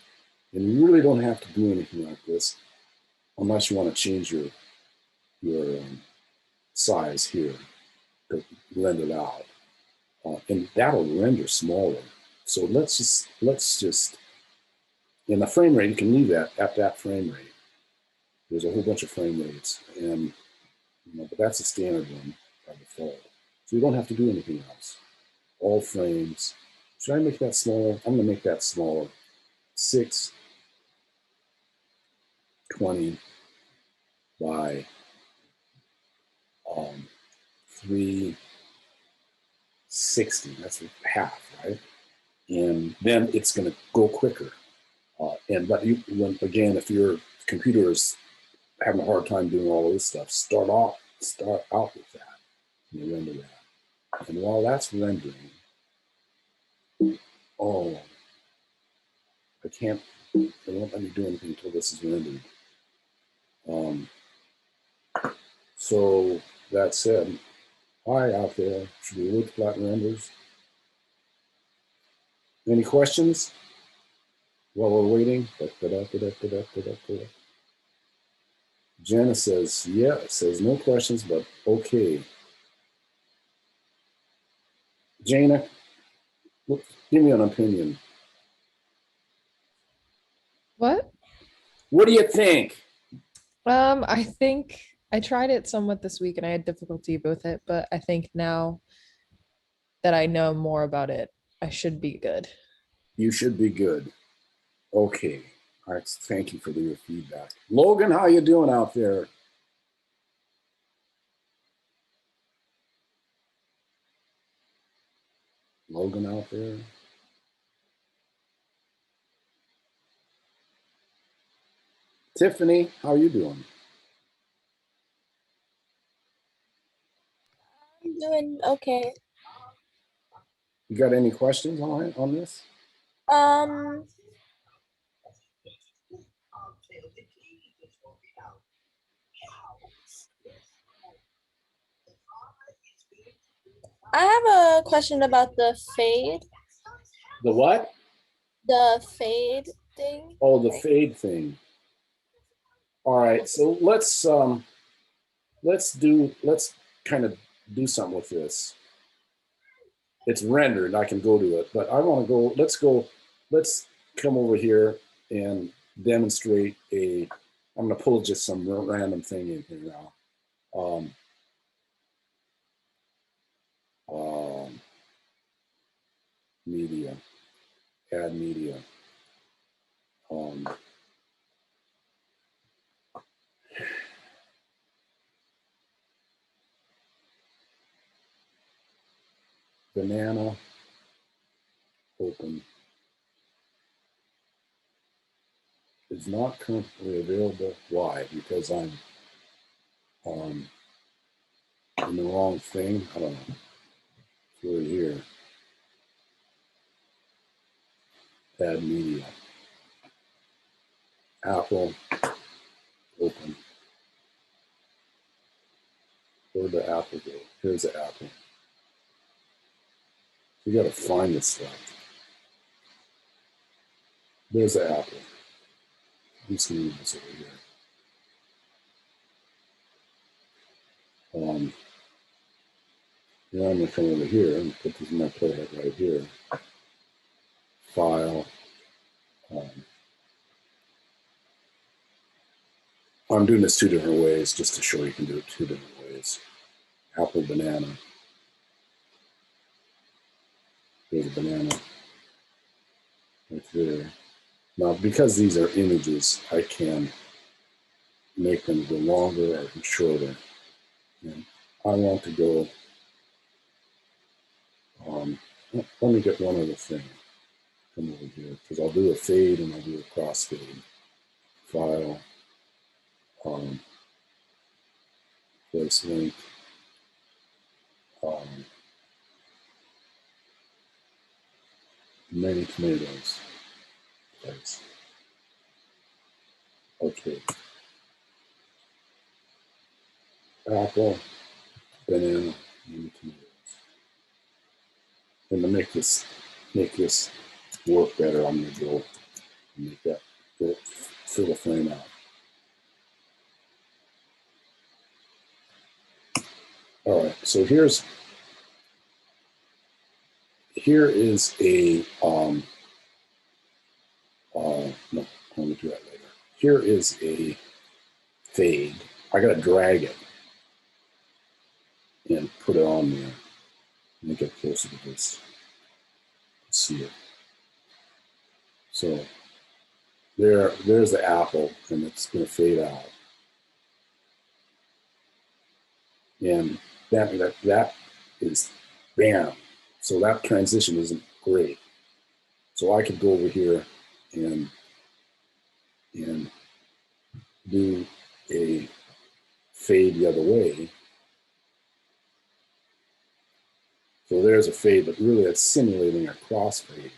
And you really don't have to do anything like this unless you want to change your size here to blend it out, and that'll render smaller. So let's just in the frame rate, you can leave that at that frame rate. There's a whole bunch of frame rates, and but that's a standard one by default. So you don't have to do anything else. All frames. Should I make that smaller? I'm going to make that smaller. 620 by 360. That's half, right? And then it's going to go quicker. But if your computer is having a hard time doing all of this stuff, start out with that. And render that. And while that's rendering, it won't let me do anything until this is rendered. So that said, hi out there, should we look flat renders? Any questions while we're waiting? Jenna says, yeah, it says no questions, but okay. Jana, give me an opinion. What? What do you think? I think I tried it somewhat this week and I had difficulty with it, but I think now that I know more about it, I should be good. You should be good. Okay. All right. Thank you for your feedback. Logan, how you doing out there? Logan out there? Tiffany, how are you doing? I'm doing okay. You got any questions on this? I have a question about the fade. The what? The fade thing. Oh, the fade thing. All right. So let's kind of do something with this. It's rendered. I can go to it, but I want to go. Let's come over here and demonstrate I'm going to pull just some random thing in here now. Media, add media. Banana, open. Is not currently available. Why? Because I'm in the wrong thing. I don't know. It's really here. Add media. Apple, open. Where'd the apple go? Here's the apple. You got to find this stuff. There's the apple. I'm just going to move this over here. Now I'm going to come over here and put this in my playhead right here. File. I'm doing this two different ways just to show you can do it two different ways. Apple, banana. There's a banana right there. Now, because these are images, I can make them go longer or shorter. And I want to go, let me get one other thing. Come over here, because I'll do a fade and I'll do a crossfade. File, place link, many tomatoes. Place. Okay. Apple, banana, many tomatoes. And to make this work better, I'm going to go and make that fill the frame out. All right, so here is a no, let me do that later. Here is a fade. I got to drag it and put it on there. Let me get closer to this. Let's see it. So there's the apple, and it's going to fade out. And that is bam. So that transition isn't great. So I could go over here and do a fade the other way. So there's a fade, but really that's simulating a crossfade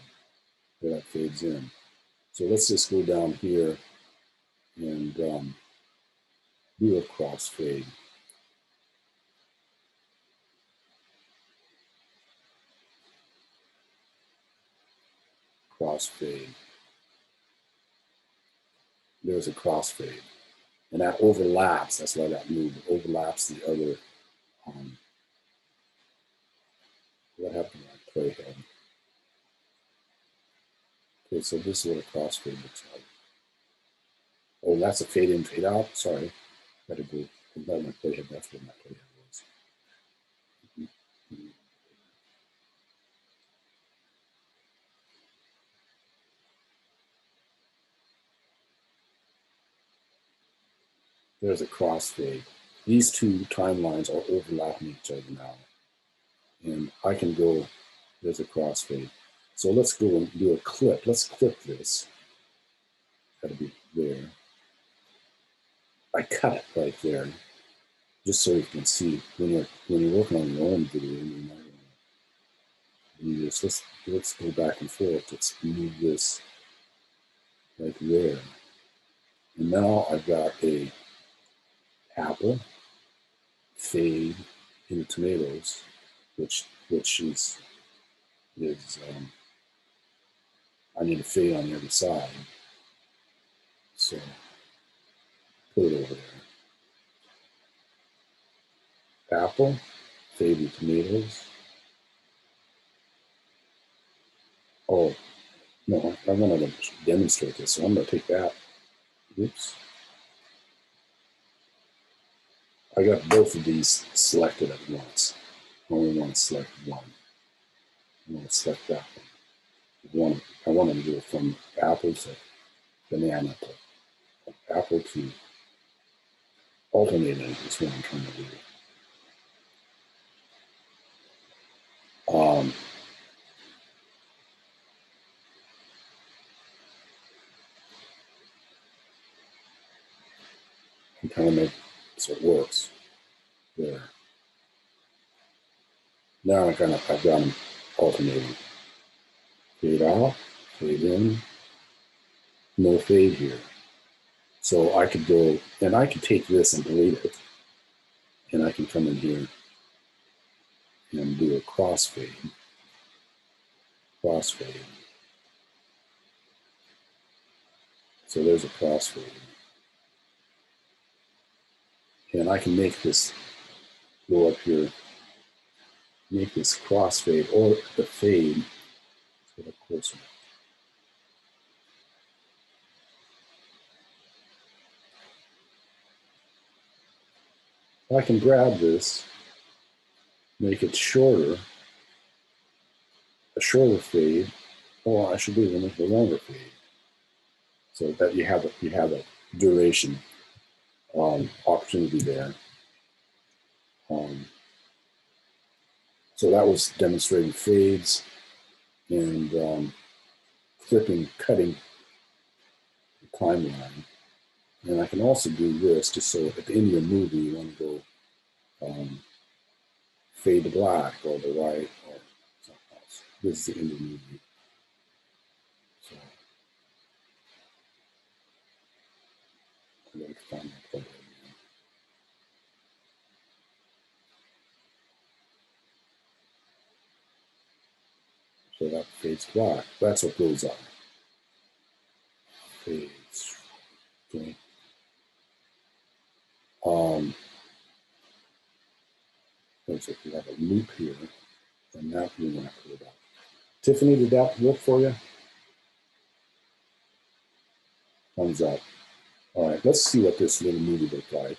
where that fades in. So let's just go down here and do a crossfade. Crossfade. There's a crossfade. And that overlaps, that's why that move overlaps the other. What happened to my playhead? Okay, so this is what a crossfade looks like. Oh, that's a fade in, fade out. Sorry. Gotta go. Not my playhead, that's what my playhead was. There's a crossfade. These two timelines are overlapping each other now. And I can go, there's a crossfade. So let's go and do a clip. Let's clip this. Gotta be there. I cut it right there, just so you can see when you're working on your own video, you might want to do this. Let's go back and forth. Let's move this right there. And now I've got a apple fade in tomatoes, which is I need a fade on the other side. So put it over there. Apple, fade in tomatoes. Oh, no, I wanted to demonstrate this, so I'm going to take that. Oops. I got both of these selected at once. I only want to select one. I want to select that one. I want to do it from apple to banana to apple to alternating is what I'm trying to do. I'm trying to make so it works there. Now I've got them alternating. Fade out, fade in, no fade here. So I could go, and I could take this and delete it, and I can come in here and do a crossfade. Crossfade. So there's a crossfade. And I can make this go up here, make this crossfade or the fade. Let's get up closer. I can grab this, make it shorter, a shorter fade, or I should do them with a longer fade, so that you have a duration opportunity there. So that was demonstrating fades and flipping, cutting the timeline. And I can also do this just so at the end of the movie you want to go fade to black or the white or something else. This is the end of the movie. So I'm going to find my plug again. So that fades to black. That's what goes on. Fades. Okay. Looks like we have a loop here, and that we're going to put it up. Tiffany, did that work for you? Thumbs up. All right, let's see what this little movie looked like.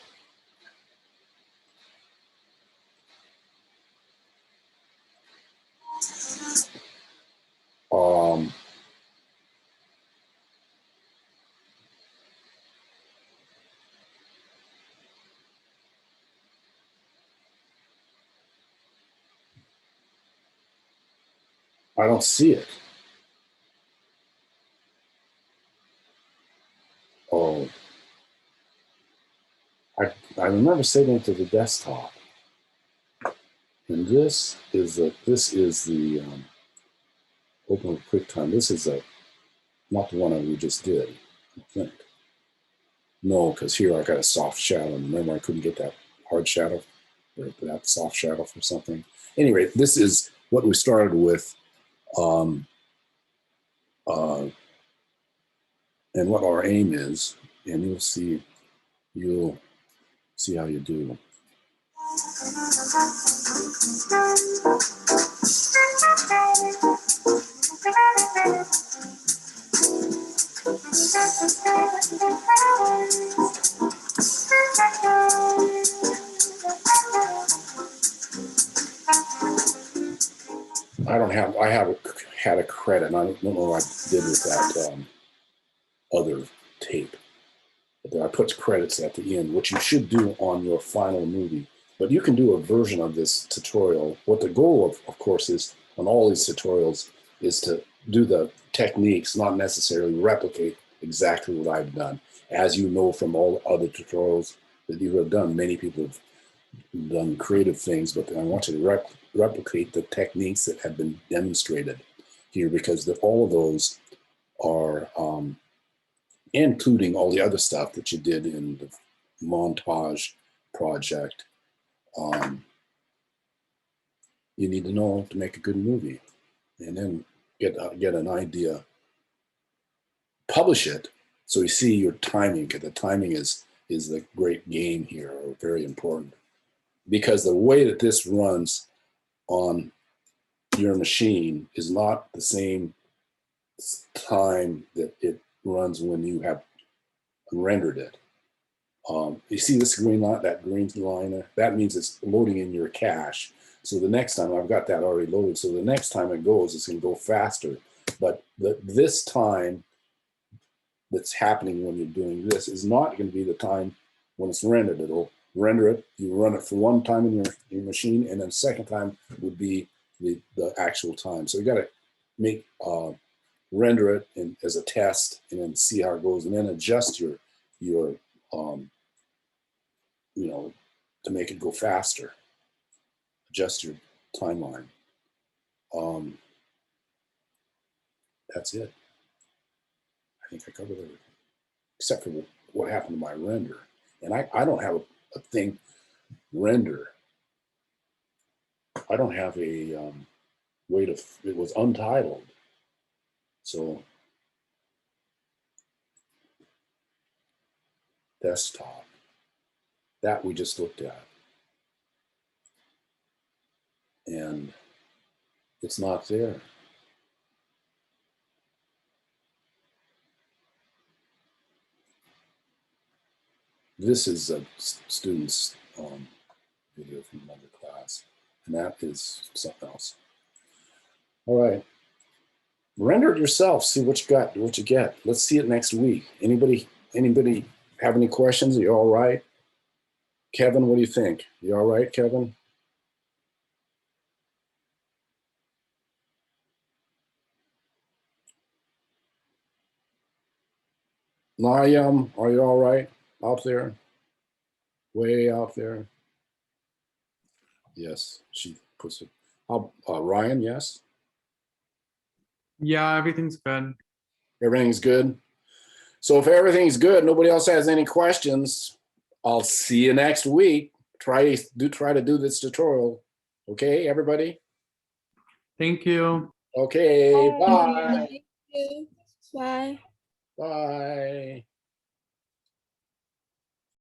I don't see it. Oh, I remember saving it to the desktop, and this is the open with QuickTime. This is not the one that we just did, I think. No, because here I got a soft shadow. Remember, I couldn't get that hard shadow or that soft shadow for something. Anyway, this is what we started with, and what our aim is, and you'll see how you do. I have had a credit, and I don't know what I did with that other tape. But I put credits at the end, which you should do on your final movie. But you can do a version of this tutorial. What the goal of course, is on all these tutorials is to do the techniques, not necessarily replicate exactly what I've done. As you know from all other tutorials that you have done, many people have done creative things, but I want you to replicate the techniques that have been demonstrated here, because all of those are, including all the other stuff that you did in the montage project. You need to know to make a good movie, and then get an idea, publish it, so you see your timing, because the timing is the great game here, or very important, because the way that this runs on your machine is not the same time that it runs when you have rendered it. You see this green line, that green line there? That means it's loading in your cache. So the next time, I've got that already loaded. So the next time it goes, it's going to go faster. But this time that's happening when you're doing this is not going to be the time when it's rendered. It'll render it. You run it for one time in your machine, and then second time would be the actual time. So you got to make render it as a test, and then see how it goes, and then adjust your to make it go faster. Adjust your timeline. That's it. I think I covered everything, except for what happened to my render. And I don't have a thing render. I don't have a way to, it was untitled. So desktop, that we just looked at. And it's not there. This is a student's video from another class, and that is something else. All right. Render it yourself. See what you got, what you get. Let's see it next week. Anybody have any questions? Are you all right? Kevin, what do you think? You all right, Kevin? Mariam, are you all right out there? Way out there? Yes, she puts it. Ryan, yes? Yeah, everything's good. Everything's good? So if everything's good, nobody else has any questions, I'll see you next week. Try to do this tutorial. Okay, everybody? Thank you. Okay, Bye. bye. Thank you. Bye. Bye.